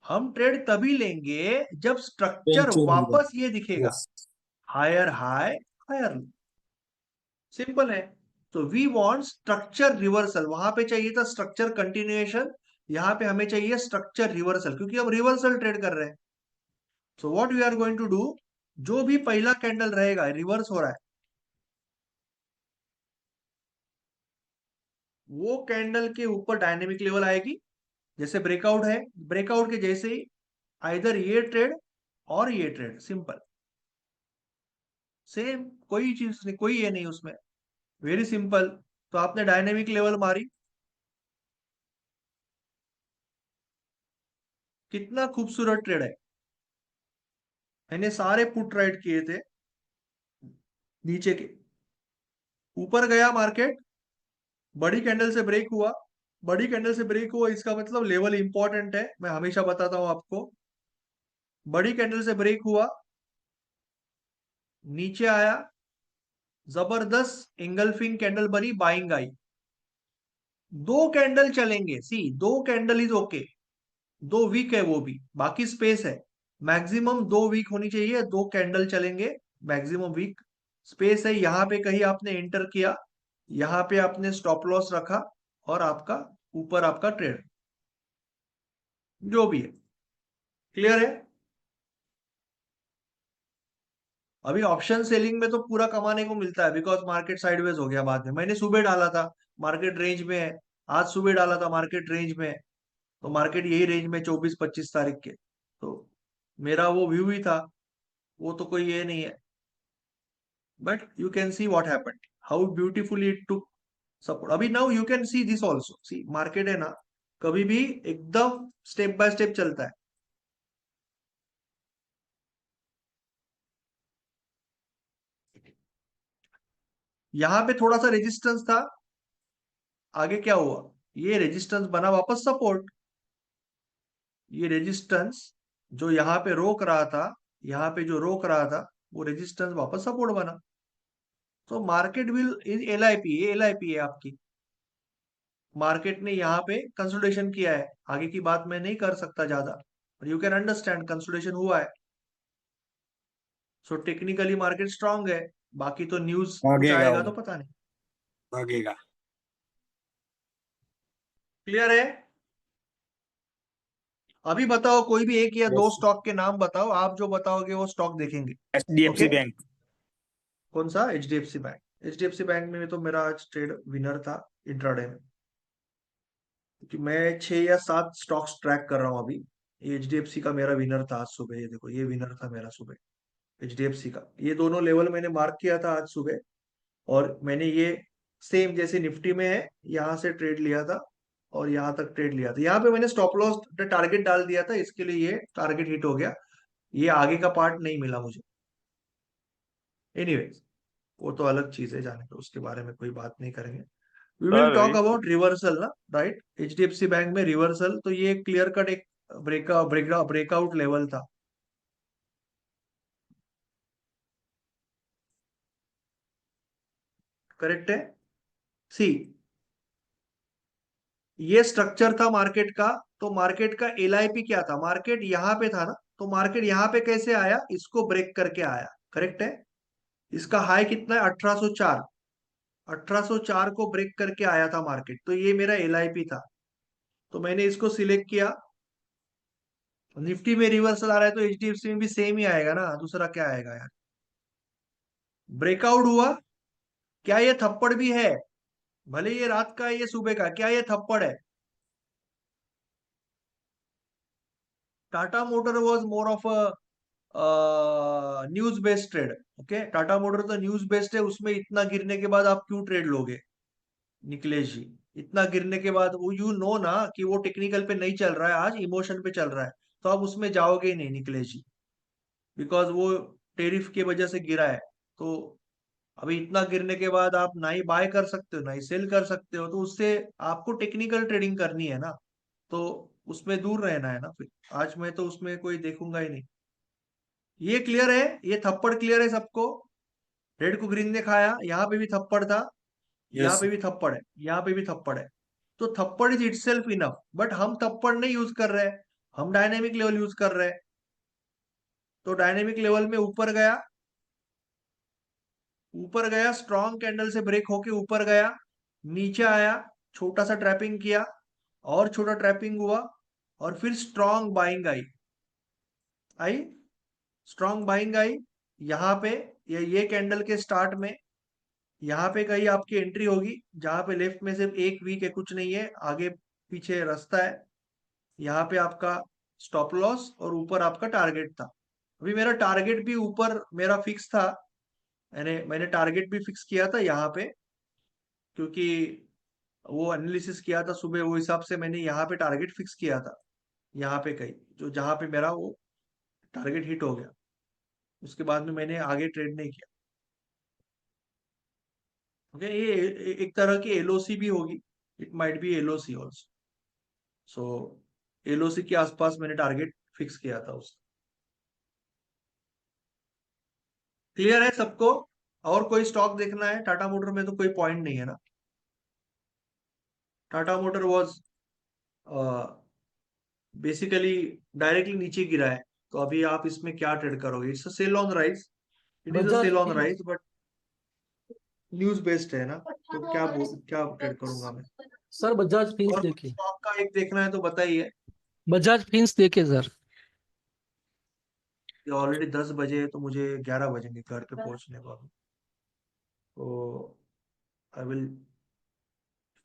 Speaker 1: हम ट्रेड तभी लेंगे जब स्ट्रक्चर
Speaker 4: चेंज होगा
Speaker 1: वापस ये दिखेगा,
Speaker 4: yes
Speaker 1: higher high higher low, simple है। तो वी वांट स्ट्रक्चर रिवर्सल, वहां पे चाहिए था स्ट्रक्चर कंटिन्यूएशन, यहाँ पे हमें चाहिए स्ट्रक्चर रिवर्सल, क्योंकि हम रिवर्सल ट्रेड कर रहे हैं। So what we are going to do, जो भी पहला कैंडल रहेगा रिवर्स हो रहा है, वो कैंडल के ऊपर डायनेमिक लेवल आएगी। जैसे ब्रेकआउट है, ब्रेकआउट के जैसे ही आइदर ये ट्रेड और ये ट्रेड, सिंपल, सेम, कोई चीज नहीं, कोई ये नहीं उसमें, वेरी सिंपल। तो आपने डायनेमिक लेवल मारी, कितना खूबसूरत ट्रेड है। मैंने सारे पुट राइट किए थे, नीचे के ऊपर गया मार्केट, बड़ी कैंडल से ब्रेक हुआ, बड़ी कैंडल से ब्रेक हुआ, इसका मतलब लेवल इंपॉर्टेंट है, मैं हमेशा बताता हूं आपको। बड़ी कैंडल से ब्रेक हुआ, नीचे आया, जबरदस्त इंगल्फिंग कैंडल बनी, बाइंग आई। 2 कैंडल चलेंगे, सी 2 कैंडल इज ओके, 2 वीक है वो भी, बाकी स्पेस है। मैक्सिमम 2 वीक होनी चाहिए, 2 कैंडल चलेंगे, मैक्सिमम वीक स्पेस है। यहां पे कहीं आपने एंटर किया, यहां पे आपने स्टॉप लॉस रखा, और आपका ऊपर आपका ट्रेड जो भी है, क्लियर है। अभी ऑप्शन सेलिंग में तो पूरा कमाने को मिलता है, बिकॉज मार्केट साइडवेज हो गया बाद में। मैंने सुबह डाला था, मार्केट रेंज में है, आज सुबह डाला था, मार्केट रेंज में है, तो मार्केट यही रेंज में 24-25 तारीख के, तो मेरा वो व्यू ही था, वो तो कोई ये नहीं है। But you can see what happened, how beautifully it took support. अभी now you can see this also, see market है ना, कभी भी एकदम स्टेप बाय स्टेप चलता है। यहां पे थोड़ा सा रेजिस्टेंस था, आगे क्या हुआ, ये रेजिस्टेंस बना वापस सपोर्ट। ये रेजिस्टेंस जो यहाँ पे रोक रहा था, यहाँ पे जो रोक रहा था, वो रेजिस्टेंस वापस सपोर्ट बना। तो मार्केट विल इज एलआईपी, ये एलआईपी है आपकी। मार्केट ने यहाँ पे कंसोलिडेशन किया है, आगे की बात मैं नहीं कर सकता ज्यादा, यू कैन अंडरस्टैंड कंसोलिडेशन हुआ है। सो टेक्निकली मार्केट स्ट्रांग है, बाकी तो न्यूज कुछ
Speaker 4: भागेगा
Speaker 1: आएगा
Speaker 4: वो,
Speaker 1: तो पता नहीं।
Speaker 4: भागेगा।
Speaker 1: क्लियर है। अभी बताओ कोई भी एक या दो
Speaker 4: यस।
Speaker 1: स्टॉक के नाम बताओ, आप जो बताओगे वो स्टॉक देखेंगे।
Speaker 4: HDFC
Speaker 1: okay,
Speaker 4: bank.
Speaker 1: कौन सा? HDFC bank. एचडीएफसी बैंक में तो मेरा आज ट्रेड विनर था इंट्राडे में, क्योंकि मैं 6 या 7 स्टॉक्स ट्रैक कर रहा हूँ अभी। एचडीएफसी का मेरा विनर था आज सुबह, ये देखो, ये विनर था मेरा सुबह एचडीएफसी का। ये दोनों लेवल मैंने मार्क किया था आज सुबह, और मैंने ये सेम जैसे निफ्टी में है, यहाँ से ट्रेड लिया था और यहाँ तक ट्रेड लिया था। यहाँ पे मैंने स्टॉप लॉस टारगेट डाल दिया था, इसके लिए ये टारगेट हिट हो गया, ये आगे का पार्ट नहीं मिला मुझे। एनीवेज, वो तो अलग चीज है, जाने दो, उसके बारे में कोई बात नहीं करेंगे। वी विल
Speaker 3: सर
Speaker 1: टॉक
Speaker 3: इस
Speaker 1: अबाउट रिवर्सल ना, राइट। एचडीएफसी बैंक में रिवर्सल, तो ये क्लियर कट एक ब्रेकआउट लेवल था। करेक्ट है। सी, ये स्ट्रक्चर था मार्केट का, तो मार्केट का एलआईपी क्या था, मार्केट यहां पे था ना, तो मार्केट यहां पे कैसे आया, इसको ब्रेक करके आया, करेक्ट है। इसका हाई कितना है, 1804, 1804 को ब्रेक करके आया था मार्केट, तो ये मेरा एलआईपी था, तो मैंने इसको सिलेक्ट किया। निफ्टी में रिवर्सल आ रहा है, तो एचडीएफसी में भी सेम ही आएगा ना, दूसरा क्या आएगा यार। ब्रेकआउट हुआ, क्या ये थप्पड़ भी है, भले ये रात का है ये सुबह का, क्या ये थप्पड़ है। Tata motor was more of a news based trade. Okay, Tata motor तो न्यूज बेस्ड है, उसमें इतना गिरने के बाद आप क्यों ट्रेड लोगे निखिलेश जी। इतना गिरने के बाद वो यू नो ना कि वो टेक्निकल पे नहीं चल रहा है, आज इमोशन पे चल रहा है, तो आप उसमें जाओगे ही नहीं निखिलेश जी, बिकॉज वो टेरिफ की वजह से गिरा है। तो अभी इतना गिरने के बाद आप ना ही बाय कर सकते हो ना ही सेल कर सकते हो, तो उससे आपको टेक्निकल ट्रेडिंग करनी है ना, तो उसमें दूर रहना है ना फिर। आज मैं तो उसमें कोई देखूंगा ही नहीं। ये क्लियर है, ये थप्पड़ क्लियर है सबको। रेड को ग्रीन ने खाया, यहाँ पे भी थप्पड़ था, यहाँ
Speaker 4: यस।
Speaker 1: पे भी थप्पड़ है, यहाँ पे भी थप्पड़ है। तो थप्पड़ इज इटसेल्फ इनफ, बट हम थप्पड़ नहीं यूज कर रहे हैं, हम डायनेमिक लेवल यूज कर रहे हैं। तो डायनेमिक लेवल में ऊपर गया, ऊपर गया, स्ट्रॉन्ग कैंडल से ब्रेक होके ऊपर गया, नीचे आया, छोटा सा ट्रैपिंग किया, और छोटा ट्रैपिंग हुआ, और फिर strong buying I, I strong buying I. यहाँ पे ये कैंडल के स्टार्ट में, यहाँ पे कहीं आपकी एंट्री होगी, जहां पे लेफ्ट में सिर्फ एक वीक है, कुछ नहीं है, आगे पीछे रास्ता है। यहाँ पे आपका स्टॉप लॉस और ऊपर आपका टारगेट था। अभी मेरा टारगेट भी ऊपर मेरा फिक्स था, मैंने टारगेट भी फिक्स किया था यहाँ पे, क्योंकि वो एनालिसिस किया था सुबह, वो हिसाब से मैंने यहाँ पे टारगेट फिक्स किया था, यहाँ पे कहीं जो जहाँ पे मेरा वो टारगेट हिट हो गया, उसके बाद में मैंने आगे ट्रेड नहीं किया। ओके, ये एक तरह की एलओसी भी होगी, it might be LOC also. So LOC के आसपास मैंने टारगेट फिक्स किया था उसका। क्लियर है सबको? और कोई स्टॉक देखना है? टाटा मोटर में तो कोई पॉइंट नहीं है ना। Tata motor was basically directly नीचे गिरा है, तो अभी आप इसमें क्या ट्रेड करोगे? It's a sell on rise, it is a
Speaker 5: Bajaj
Speaker 1: sell on
Speaker 5: fins
Speaker 1: rise, but news based है ना, तो क्या ट्रेड करूंगा मैं?
Speaker 5: सर, बजाज फिंस
Speaker 1: और कोई
Speaker 5: देखिए।
Speaker 1: स्टॉक का एक देखना है तो बताइए।
Speaker 5: बजाज फिंस देखिए सर।
Speaker 1: ये ऑलरेडी 10 बजे है, तो मुझे 11 बजेंगे घर पे पहुंचने को अभी। तो आई विल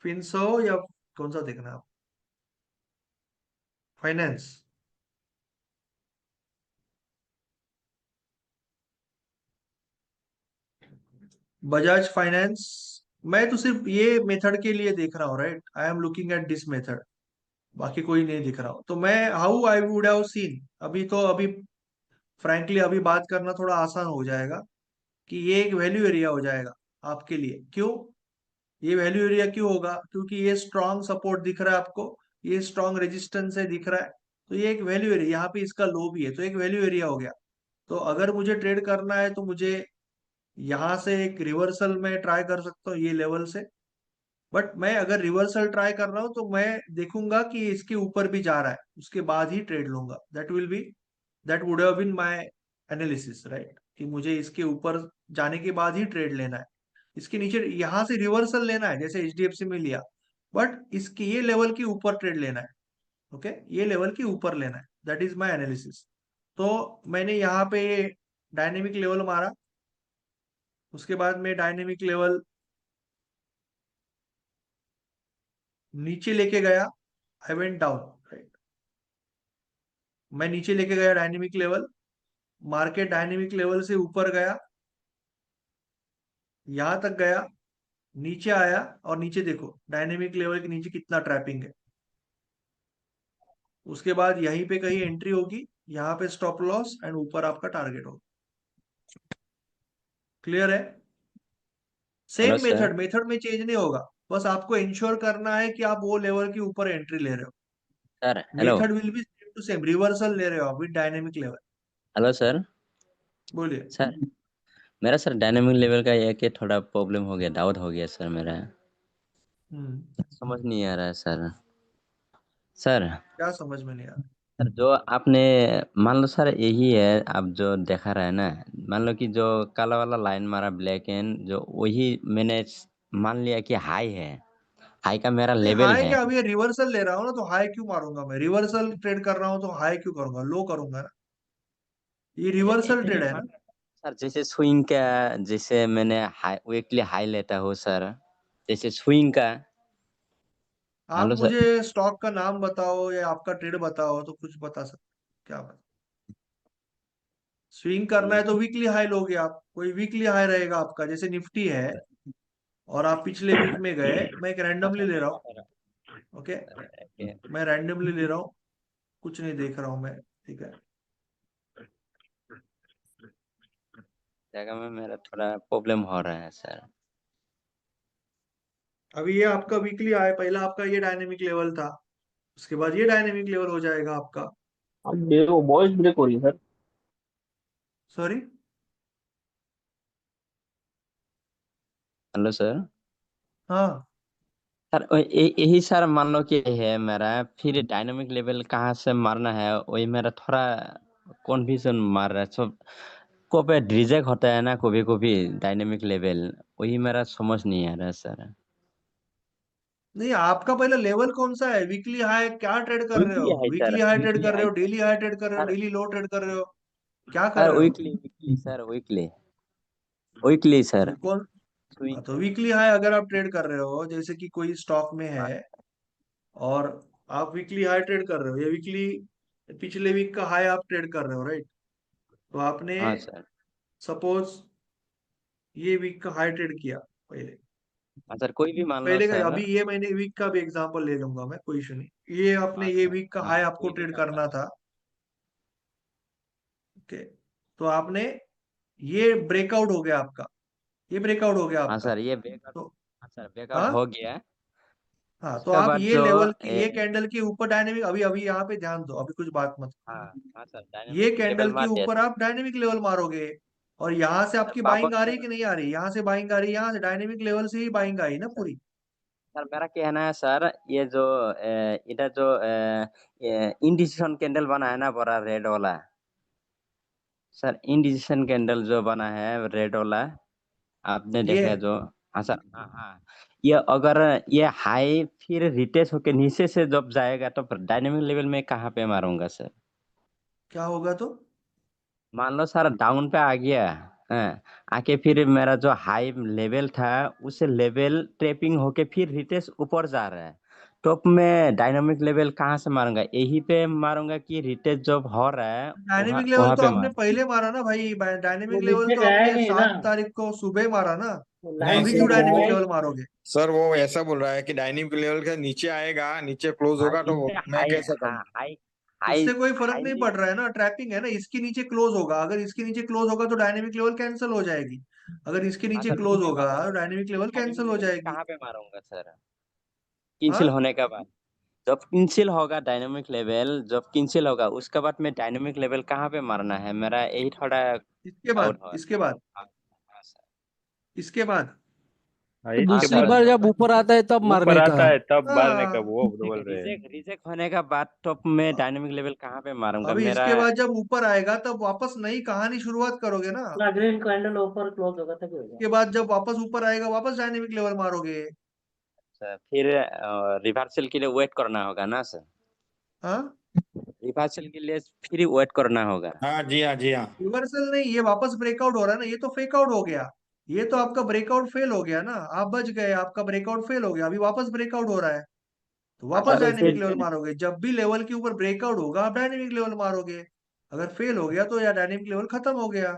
Speaker 1: फिंसो या कौन सा देखना है आप? फाइनेंस? बजाज फाइनेंस। मैं तो सिर्फ ये मेथड के लिए देख रहा हूँ, right? I am looking at this method, बाकी कोई नहीं दिख रहा हो। तो मैं how I would have seen, अभी फ्रैंकली अभी बात करना थोड़ा आसान हो जाएगा कि ये एक वैल्यू एरिया हो जाएगा आपके लिए। क्यों ये वैल्यू एरिया क्यों होगा? क्योंकि ये स्ट्रॉन्ग सपोर्ट दिख रहा है आपको, ये स्ट्रॉन्ग रेजिस्टेंस है दिख रहा है, तो ये एक वैल्यू एरिया, यहाँ पे इसका लो भी है, तो एक वैल्यू एरिया हो गया। तो अगर मुझे ट्रेड करना है तो मुझे यहाँ से एक रिवर्सल में ट्राई कर सकता हूँ ये लेवल से। बट मैं अगर रिवर्सल ट्राई कर रहा हूँ तो मैं देखूंगा कि इसके ऊपर भी जा रहा है, उसके बाद ही ट्रेड लूंगा। That would have been my analysis, right? कि मुझे इसके ऊपर जाने के बाद ही ट्रेड लेना है, इसके नीचे यहां से रिवर्सल लेना है जैसे एचडीएफसी में लिया, बट इसके ये लेवल के ऊपर ट्रेड लेना है। ओके, ये लेवल के ऊपर लेना है, दैट इज माय एनालिसिस। तो मैंने यहाँ पे डायनेमिक लेवल मारा, उसके बाद में डायनेमिक लेवल नीचे लेके गया, आई वेंट डाउन, राइट? मैं नीचे लेके गया dynamic level, market dynamic level से ऊपर गया, यहां तक गया, नीचे आया, और नीचे देखो डायनेमिक लेवल के नीचे कितना ट्रैपिंग है। उसके बाद यहीं पे कहीं एंट्री होगी, यहाँ पे स्टॉप लॉस, एंड ऊपर आपका टारगेट होगा। क्लियर है?
Speaker 6: Hello
Speaker 1: same
Speaker 6: sir.
Speaker 1: मेथड में चेंज नहीं होगा, बस आपको इंश्योर करना है कि आप वो लेवल के ऊपर एंट्री ले रहे हो।
Speaker 6: Sir hello.
Speaker 1: Method will be same to same, reversal ले रहे हो आप with dynamic level.
Speaker 6: Hello sir.
Speaker 1: बोलिए।
Speaker 6: सर मेरा सर डायनेमिक लेवल का ये कि थोड़ा प्रॉब्लम हो गया, डाउट हो गया सर मेरा।
Speaker 1: हम्म।
Speaker 6: समझ नहीं आ रहा है सर। सर
Speaker 1: क्या समझ में नहीं आ रहा?
Speaker 6: सर जो आपने मान लो सर यही है, आप जो देखा रहा है ना, मान लो कि जो काला वाला लाइन मारा ब्लैक एंड जो वही मैंने मान लिया कि हाई है, हाई का मेरा
Speaker 1: नहीं,
Speaker 6: लेवल
Speaker 1: हाई
Speaker 6: है।
Speaker 1: क्या? अभी ये रिवर्सल ले रहा हूँ ना, तो हाई क्यों मारूंगा मैं? रिवर्सल ट्रेड कर रहा हूँ तो हाई क्यों करूंगा? लो करूंगा ना, ये रिवर्सल ट्रेड है ना।
Speaker 6: सर जैसे स्विंग का, जैसे मैंने हाई वीकली हाई लेता हूँ सर, जैसे स्विंग का। मान
Speaker 1: आप
Speaker 6: लो सर।
Speaker 1: मुझे स्टॉक का नाम बताओ या आपका ट्रेड बताओ तो कुछ बता सकते, क्या बता? स्विंग करना है तो वीकली हाई लोगे आप, कोई वीकली हाई रहेगा आपका, जैसे निफ्टी है और आप पिछले वीक में गए, मैं एक रैंडमली ले रहा हूँ। ओके, मैं रैंडमली ले रहा हूँ, कुछ नहीं देख रहा हूँ मैं, ठीक है?
Speaker 6: जगह में मेरा थोड़ा प्रॉब्लम हो रहा है सर।
Speaker 1: अभी ये आपका वीकली हाई, पहला आपका ये डायनेमिक लेवल था, उसके बाद ये डायनेमिक लेवल हो जाएगा आपका।
Speaker 7: अब देखो वॉइस ब्रेक हो रही है सर।
Speaker 1: सॉरी?
Speaker 6: Hello sir.
Speaker 1: हाँ,
Speaker 6: सर यही सर मान लो कि है मेरा, फिर डायनामिक लेवल कहाँ से मारना है वही मेरा थोड़ा कन्फ्यूजन मार रहा है सब। कभी रिजेक्ट होता है ना कभी कभी डायनामिक लेवल, वही मेरा समझ नहीं आ रहा है सर।
Speaker 1: नहीं, आपका पहला लेवल कौन सा है? वीकली हाई क्या ट्रेड कर रहे हो?
Speaker 6: Weekly high sir,
Speaker 1: weekly high trade
Speaker 6: weekly
Speaker 1: कर रहे
Speaker 6: हाई
Speaker 1: हो, डेली हाई ट्रेड कर रहे हो,
Speaker 6: सर।
Speaker 1: डेली लो ट्रेड कर रहे हो, क्या कर
Speaker 6: सर
Speaker 1: रहे हो?
Speaker 6: Weekly weekly sir, weekly weekly sir.
Speaker 1: कौन?
Speaker 6: स्विंग
Speaker 1: तो
Speaker 6: का।
Speaker 1: वीकली हाई अगर आप ट्रेड कर रहे हो, जैसे कि कोई स्टॉक में है और आप वीकली हाई ट्रेड कर रहे हो, या वीकली पिछले वीक का हाई आप ट्रेड कर रहे हो, राइट? तो आपने
Speaker 6: हाँ सर।
Speaker 1: सपोज ये वीक का हाई ट्रेड किया पहले,
Speaker 6: हाँ सर, कोई भी मान लो
Speaker 1: पहले का
Speaker 6: सर।
Speaker 1: अभी ये महीने वीक का भी एग्जांपल ले लूंगा मैं, कोई इशू नहीं। ये आपने
Speaker 6: हाँ
Speaker 1: ये
Speaker 6: सर,
Speaker 1: वीक का
Speaker 6: हाँ
Speaker 1: हाई
Speaker 6: हाँ,
Speaker 1: आपको
Speaker 6: कोई भी
Speaker 1: ट्रेड
Speaker 6: नंबर।
Speaker 1: करना था। ओके, तो आपने ये ब्रेकआउट हो गया आपका, ये ब्रेकआउट हो गया
Speaker 6: हाँ
Speaker 1: आपका।
Speaker 6: सर, ये बैकआउट।
Speaker 1: तो
Speaker 6: हाँ सर, बैकआउट
Speaker 1: हाँ
Speaker 6: हो गया है।
Speaker 1: हाँ, तो
Speaker 6: उसका
Speaker 1: आप
Speaker 6: बाद
Speaker 1: ये
Speaker 6: जो
Speaker 1: लेवल की ये कैंडल के ऊपर डायनेमिक, अभी अभी यहाँ पे ध्यान दो, अभी कुछ बात मत
Speaker 6: हाँ
Speaker 1: करो।
Speaker 6: हाँ सर,
Speaker 1: ये
Speaker 6: डायनामिक लेवल
Speaker 1: कैंडल के
Speaker 6: मार दिया
Speaker 1: ऊपर
Speaker 6: सर।
Speaker 1: आप डायनेमिक लेवल मारोगे, और यहाँ से
Speaker 6: सर
Speaker 1: आपकी बाइंग
Speaker 6: वापस
Speaker 1: आ रही है
Speaker 6: सर।
Speaker 1: कि नहीं आ रही? यहाँ से बाइंग आ रही है, यहाँ से डायनेमिक लेवल से ही बाइंग आई ना
Speaker 6: सर
Speaker 1: पूरी।
Speaker 6: सर, मेरा कहना है सर, ये जो इधर जो इंडिसीजन कैंडल बना है ना, बड़ा रेड वाला। सर, इंडिसीजन कैंडल जो बना है रेड वाला, आपने
Speaker 1: ये
Speaker 6: देखा है जो। हाँ सर, हाँ हाँ। ये अगर ये हाई फिर रिटेस्ट होके नीचे से जब जाएगा तो डायनेमिक लेवल में कहाँ पे मारूंगा सर?
Speaker 1: क्या होगा तो?
Speaker 6: मान लो सर डाउन पे आ गया, हाँ, आके फिर मेरा जो हाई लेवल था उसे लेवल ट्रेपिंग होके फिर रिटेस्ट ऊपर जा रहा है, टॉप में डायनामिक लेवल कहाँ से मारूंगा? यही पे मारूंगा कि रिटेस्ट जब हो रहा है
Speaker 1: डायनेमिक
Speaker 6: वहां
Speaker 1: लेवल
Speaker 6: वहां
Speaker 1: तो
Speaker 6: पे
Speaker 1: आपने
Speaker 6: मार?
Speaker 1: पहले मारा ना भाई,
Speaker 5: वो
Speaker 1: डायनेमिक लेवल
Speaker 5: नीचे
Speaker 1: तो
Speaker 5: गया ही
Speaker 1: आपने
Speaker 5: नहीं ना,
Speaker 1: 7 तारीख को सुबह मारा ना।
Speaker 5: वो
Speaker 1: तो
Speaker 4: नहीं
Speaker 5: लाइन
Speaker 1: अभी
Speaker 5: से
Speaker 1: क्यों
Speaker 4: सर,
Speaker 5: गया
Speaker 1: डायनेमिक
Speaker 5: ही
Speaker 1: लेवल
Speaker 5: नहीं।
Speaker 1: मारोगे?
Speaker 4: सर वो ऐसा बोल रहा है कि डायनिंग लेवल के नीचे आएगा, नीचे क्लोज
Speaker 6: हाँ,
Speaker 4: होगा तो
Speaker 6: नीचे
Speaker 4: मैं
Speaker 6: हाई,
Speaker 4: कैसे
Speaker 6: हाँ
Speaker 4: करूँ?
Speaker 6: हाई, हाई
Speaker 1: उससे कोई फर्क नहीं
Speaker 6: हाई।
Speaker 1: पड़ रहा है ना, ट्रैपिंग है ना, इसके नीचे क्लोज होगा। अगर इसके नीचे क्लोज होगा तो डायनेमिक लेवल कैंसिल हो जाएगी। अगर इसके
Speaker 6: हाँ
Speaker 1: नीचे
Speaker 6: सर,
Speaker 1: क्लोज
Speaker 6: मैं
Speaker 1: होगा
Speaker 6: मारूंगा
Speaker 1: तो
Speaker 6: sir,
Speaker 1: dynamic level
Speaker 6: dynamic
Speaker 1: cancel हो
Speaker 6: लेवल
Speaker 1: जाएगी।
Speaker 6: कहाँ पे मारूंगा सर? कैंसिल
Speaker 1: हाँ,
Speaker 6: होने का बाद, जब कैंसिल होगा डायनामिक लेवल, जब कैंसिल होगा उसके बाद में डायनामिक लेवल कहाँ पे मारना है, मेरा यही थोड़ा
Speaker 1: इसके बाद,
Speaker 6: डाउट हो
Speaker 1: इसके
Speaker 6: रहा है।
Speaker 1: बाद,
Speaker 6: हाँ हाँ सर।
Speaker 1: इसके बाद।
Speaker 3: हाँ,
Speaker 5: तो
Speaker 6: हाँ
Speaker 3: इसके
Speaker 5: दूसरी
Speaker 6: सर,
Speaker 3: बाद
Speaker 5: बार जब ऊपर आता है तब
Speaker 3: ऊपर
Speaker 5: मारने का।
Speaker 3: आता है तब मारने का
Speaker 1: हाँ,
Speaker 3: वो बोल रहे हैं।
Speaker 6: रिजेक्ट रिजेक्ट होने का बाद टॉप में डायनामिक लेवल कहाँ पे मारूंगा
Speaker 1: अभी
Speaker 6: मेरा?
Speaker 1: इसके बाद जब ऊपर आएगा तब वापस नई कहानी शुरुआत करोगे ना।
Speaker 5: ना ग्रीन कैंडल ऊपर क्लोज होगा तभी होगा।
Speaker 1: इसके बाद जब वापस ऊपर आएगा वापस डायनेमिक लेवल मारोगे।
Speaker 6: सर फिर रिवर्सल के लिए वेट करना होगा ना सर?
Speaker 1: हाँ,
Speaker 6: रिवर्सल के लिए फिर वेट करना होगा।
Speaker 4: हाँ जी, हाँ जी, हाँ।
Speaker 1: रिवर्सल नहीं, ये वापस ब्रेकआउट हो रहा है ना, ये तो फेक आउट हो गया। ये तो आपका ब्रेकआउट फेल हो गया ना, आप बच गए, आपका ब्रेकआउट फेल हो गया, अभी वापस ब्रेकआउट हो रहा है। तो
Speaker 6: हाँ
Speaker 1: वापस
Speaker 6: सर,
Speaker 1: डायनेमिक लेवल मारोगे, जब भी लेवल के ऊपर ब्रेकआउट होगा आप डायनेमिक लेवल मारोगे। अगर फेल हो गया तो या डायनेमिक लेवल खत्म हो गया,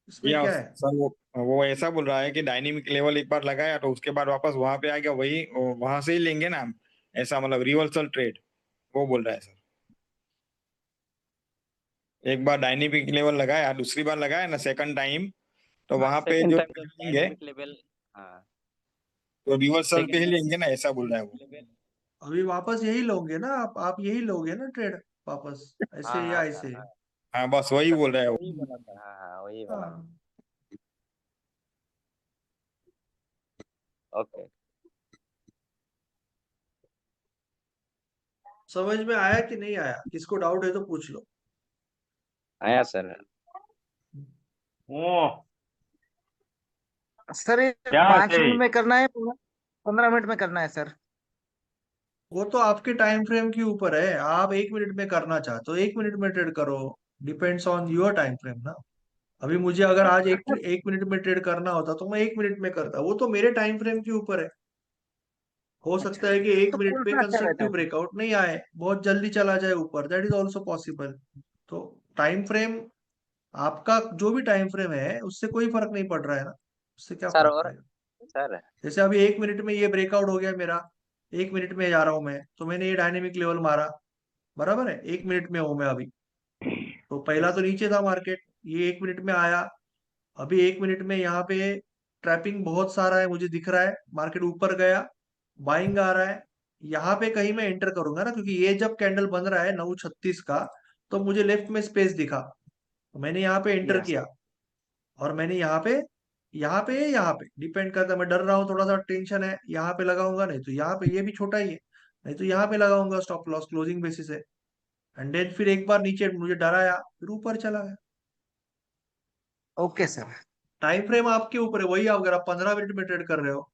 Speaker 4: जी
Speaker 1: इसमें
Speaker 4: हाँ
Speaker 1: क्या है?
Speaker 4: सर, वो ऐसा बोल रहा है कि डायनेमिक लेवल एक बार लगाया तो उसके बाद वापस वहां पे आ गया, वही वहां से ही लेंगे ना हम, ऐसा मतलब रिवर्सल ट्रेड, वो बोल रहा है सर। एक बार डायनेमिक लेवल लगाया, दूसरी बार लगाया ना सेकंड टाइम, तो
Speaker 6: हाँ
Speaker 4: वहां पे
Speaker 6: सेकंड
Speaker 4: जो
Speaker 6: टाइम जब
Speaker 4: लेंगे
Speaker 6: डायनामिक लेवल, हाँ
Speaker 4: तो रिवर्सल पे
Speaker 6: सेकंड
Speaker 4: ही
Speaker 6: टाइम
Speaker 4: लेंगे ना, ऐसा बोल रहा है वो।
Speaker 6: लेवल।
Speaker 1: अभी वापस यही लोगे ना आप यही लोगे ना ट्रेड वापस,
Speaker 6: हाँ
Speaker 1: ऐसे या
Speaker 6: हाँ सर,
Speaker 1: ऐसे।
Speaker 6: हाँ
Speaker 4: हाँ बस
Speaker 6: हाँ
Speaker 4: वही
Speaker 6: सर,
Speaker 4: बोल रहा है वो।
Speaker 6: वही बोला सर, हाँ हाँ वही बोला।
Speaker 1: हाँ,
Speaker 6: ओके।
Speaker 1: समझ में आया कि नहीं आया? किसको डाउट है तो पूछ लो।
Speaker 6: आया सर।
Speaker 3: ओ
Speaker 8: सर ये
Speaker 3: क्या
Speaker 8: 5 मिनट
Speaker 3: थे?
Speaker 8: में करना है पूरा 15 मिनट में करना है सर?
Speaker 1: वो तो आपके टाइम फ्रेम के ऊपर है, आप 1 मिनट में करना चाहते हो 1 मिनट में ट्रेड करो। Depends on your time frame ना। अभी मुझे अगर आज एक मिनट में ट्रेड करना होता तो मैं 1 मिनट में करता, वो तो मेरे टाइम फ्रेम के ऊपर है। हो
Speaker 8: अच्छा,
Speaker 1: सकता है कि एक
Speaker 8: तो
Speaker 1: मिनट
Speaker 8: कौन
Speaker 1: में
Speaker 8: सा अच्छा रहता
Speaker 1: कंस्ट्रक्टिव
Speaker 8: है?
Speaker 1: ब्रेकआउट नहीं आए, बहुत जल्दी चला जाए ऊपर, दैट इज ऑल्सो पॉसिबल। तो टाइम फ्रेम, आपका जो भी टाइम फ्रेम है उससे कोई फर्क नहीं पड़ रहा है ना, उससे क्या
Speaker 6: सर
Speaker 1: फर्क
Speaker 6: और
Speaker 1: पड़ेगा?
Speaker 6: सर।
Speaker 1: जैसे अभी 1 मिनट में ये ब्रेकआउट हो गया मेरा, 1 मिनट में जा रहा हूं मैं, तो मैंने ये डायनेमिक लेवल मारा, बराबर है, 1 मिनट में हूं मैं अभी। तो पहला तो नीचे था मार्केट, ये 1 मिनट में आया। अभी 1 मिनट में यहाँ पे ट्रैपिंग बहुत सारा है, मुझे दिख रहा है, मार्केट ऊपर गया, बाइंग आ रहा है। यहाँ पे कहीं मैं एंटर करूंगा ना, क्योंकि ये जब कैंडल बन रहा है 9:36 का, तो मुझे लेफ्ट में स्पेस दिखा, तो मैंने यहाँ पे एंटर
Speaker 8: यस।
Speaker 1: किया। और मैंने यहाँ पे डिपेंड करता है, मैं डर रहा हूँ, थोड़ा सा टेंशन है, यहाँ पे लगाऊंगा, नहीं तो यहाँ पे, ये भी छोटा ही है, नहीं तो यहाँ पे लगाऊंगा स्टॉप लॉस क्लोजिंग बेसिस है। एंड देन फिर एक बार नीचे मुझे डराया, फिर ऊपर चला गया।
Speaker 8: Okay sir.
Speaker 1: टाइम फ्रेम आपके ऊपर है, वही आप अगर आप 15 मिनट में ट्रेड कर रहे हो,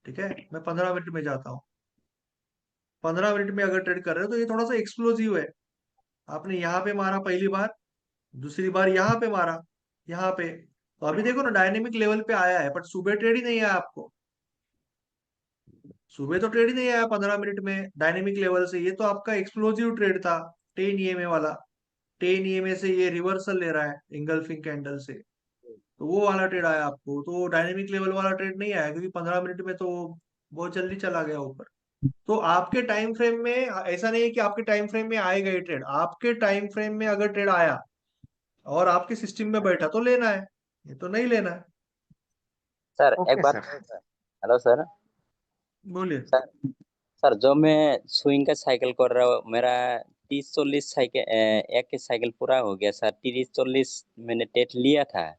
Speaker 1: ठीक है, मैं 15 मिनट में जाता हूँ। 15 मिनट में अगर ट्रेड कर रहे हो तो ये थोड़ा सा एक्सक्लूसिव है। आपने यहाँ पे मारा पहली बार, दूसरी बार यहाँ पे मारा, यहाँ पे, तो अभी देखो ना डायनेमिक लेवल पे आया है, बट सुबह ट्रेड ही नहीं आया आपको। सुबह तो ट्रेड ही नहीं आया 15 मिनट में डायनेमिक लेवल से, ये तो आपका एक्सप्लोजिव ट्रेड था 10 EMA वाला। 10 EMA से ये रिवर्सल ले रहा है इंगल्फिंग कैंडल से। तो वो वाला ट्रेड आया आपको, तो डायनेमिक लेवल वाला ट्रेड नहीं आया, क्योंकि 15 मिनट में तो बहुत जल्दी चला गया ऊपर। तो आपके टाइम फ्रेम में ऐसा नहीं है कि आपके टाइम फ्रेम में आएगा ये ट्रेड, आपके टाइम फ्रेम में अगर ट्रेड आया और आपके सिस्टम में बैठा तो लेना है, ये तो नहीं लेना है।
Speaker 6: सर एक
Speaker 8: ओके
Speaker 6: बात
Speaker 8: सर।
Speaker 6: Hello sir.
Speaker 1: बोलिए।
Speaker 6: सर सर जो मैं स्विंग का साइकिल कर रहा हूँ, मेरा 30-40 साइकिल एक साइकिल पूरा हो गया सर। 30-40 मैंने टेट लिया था,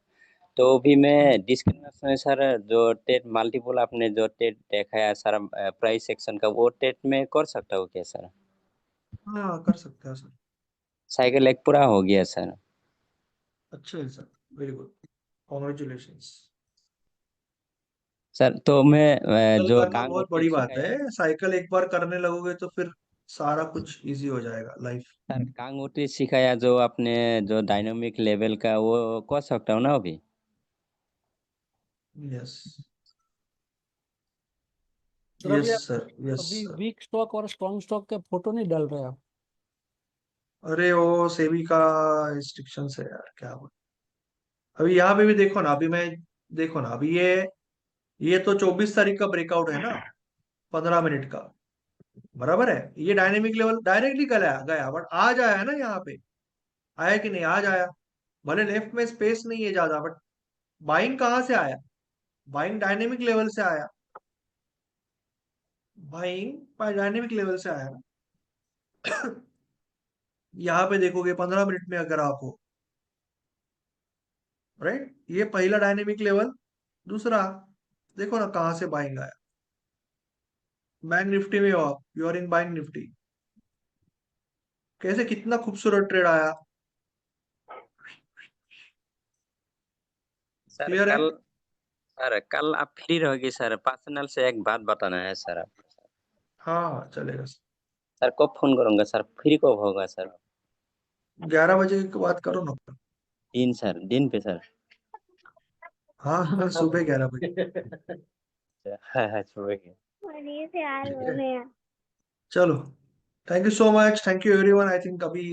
Speaker 6: तो भी मैं डिस्क्रिमिनेशन में सर जो टेट मल्टीपल आपने जो टेट दिखाया सर प्राइस सेक्शन का, वो टेट में कर सकता हूँ क्या सर?
Speaker 1: हाँ कर सकते हैं सर।
Speaker 6: साइकिल एक पूरा हो गया सर।
Speaker 1: अच्छा है sir, very good, congratulations.
Speaker 6: Sir तो मैं
Speaker 1: साइकिल
Speaker 6: जो
Speaker 1: करना
Speaker 6: कांग
Speaker 1: बहुत
Speaker 6: होती
Speaker 1: बड़ी बात
Speaker 6: सिखाया
Speaker 1: है, साइकिल एक बार करने लगोगे तो फिर सारा कुछ इजी हो जाएगा लाइफ।
Speaker 6: सर, कांग होती सिखाया जो आपने जो डायनामिक लेवल का, वो कर सकता हूँ ना अभी?
Speaker 1: यस
Speaker 5: सर अभी
Speaker 1: यस
Speaker 5: आप
Speaker 1: सर, यस
Speaker 5: अभी
Speaker 1: सर।
Speaker 5: वीक स्टॉक और स्ट्रॉन्ग स्टॉक के फोटो नहीं डाल रहे आप?
Speaker 1: अरे वो सेबी का रिस्ट्रिक्शन है यार, क्या बोल। अभी यहाँ पे भी देखो ना, अभी मैं, देखो ना अभी ये तो 24 तारीख का ब्रेकआउट है ना, 15 मिनट का, बराबर है। ये डायनेमिक लेवल डायरेक्टली गया गया, बट आज आया है ना यहाँ पे, आया कि नहीं, आज आया। भले लेफ्ट में स्पेस नहीं है ज्यादा, बट बाइंग कहाँ से आया? बाइंग डायनेमिक लेवल से आया, बाइंग डायनेमिक लेवल से आया ना। यहाँ पे देखोगे 15 मिनट में अगर आप हो, राइट, ये पहला डायनेमिक लेवल, दूसरा देखो ना कहाँ से बाइंग आया। बैंक निफ्टी में हो आप, you are in bank Nifty, कैसे कितना खूबसूरत ट्रेड आया।
Speaker 6: सर
Speaker 1: क्लियर है?
Speaker 6: कल आप फ्री रहोगे सर? पर्सनल से एक बात बताना है सर आपको सर।
Speaker 1: हाँ हाँ चलेगा सर।
Speaker 6: सर कब फोन करूंगा सर? फ्री कब होगा सर?
Speaker 1: 11 बजे के बाद करो ना।
Speaker 6: दिन सर, दिन पे सर।
Speaker 1: हाँ हाँ, सुबह 11 बजे।
Speaker 6: हाँ हाँ सुबह के।
Speaker 1: ठीक है, चलो। Thank you so much, thank you everyone. I think अभी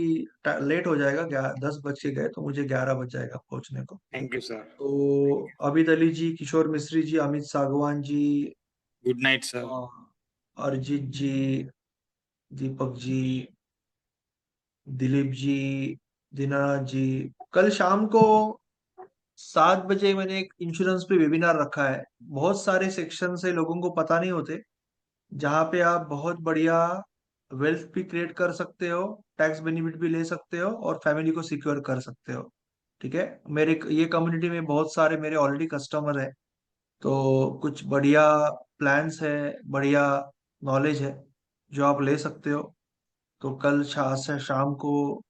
Speaker 1: लेट हो जाएगा, 10 बज के गए तो मुझे 11 बज जाएगा पहुंचने को।
Speaker 4: Thank you sir.
Speaker 1: तो अभित अली जी, किशोर मिश्री जी, अमित सागवान जी,
Speaker 4: गुड नाइट सर।
Speaker 1: अरिजीत जी, दीपक जी, दिलीप जी, दीनानाथ जी, कल शाम को 7 बजे मैंने एक इंश्योरेंस पे वेबिनार रखा है। बहुत सारे सेक्शन से लोगों को पता नहीं होते, जहाँ पे आप बहुत बढ़िया वेल्थ भी क्रिएट कर सकते हो, टैक्स बेनिफिट भी ले सकते हो और फैमिली को सिक्योर कर सकते हो। ठीक है, मेरे ये कम्युनिटी में बहुत सारे मेरे ऑलरेडी कस्टमर है, तो कुछ बढ़िया प्लान्स है, बढ़िया नॉलेज है जो आप ले सकते हो। तो कल से शाम को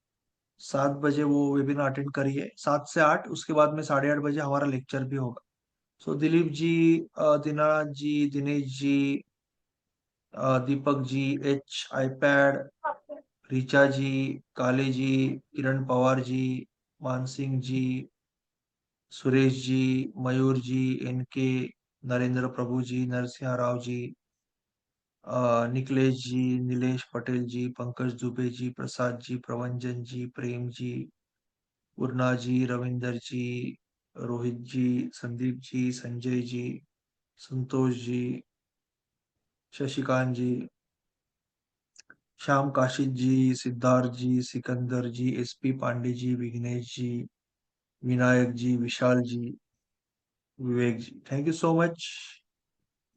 Speaker 1: 7 बजे वो वेबिनार अटेंड करिए, 7 से 8, उसके बाद में 8:30 बजे हमारा लेक्चर भी होगा। सो दिलीप जी, दीनानाथ जी, दिनेश जी, दीपक जी, एच आईपैड, ऋचा जी, काले जी, किरण पवार जी, मान सिंह जी, सुरेश जी, मयूर जी, N K, Narendra Prabhu ji, Narasimha Rao ji, Nikhilesh ji, Nilesh Patel ji, Pankaj Dubey ji, Prasad ji, प्रवंजन ji, Prem ji, Purna ji, Ravinder ji, Rohit ji, Sandeep ji, Sanjay ji, Santosh ji, Shashikant ji, Shyam Kashid ji, Siddharth ji, Sikandar ji, S P Pandey ji, Vighnesh ji, Vinayak ji, Vishal ji, Vivek ji. Thank you so much.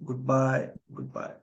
Speaker 1: Good bye, good bye.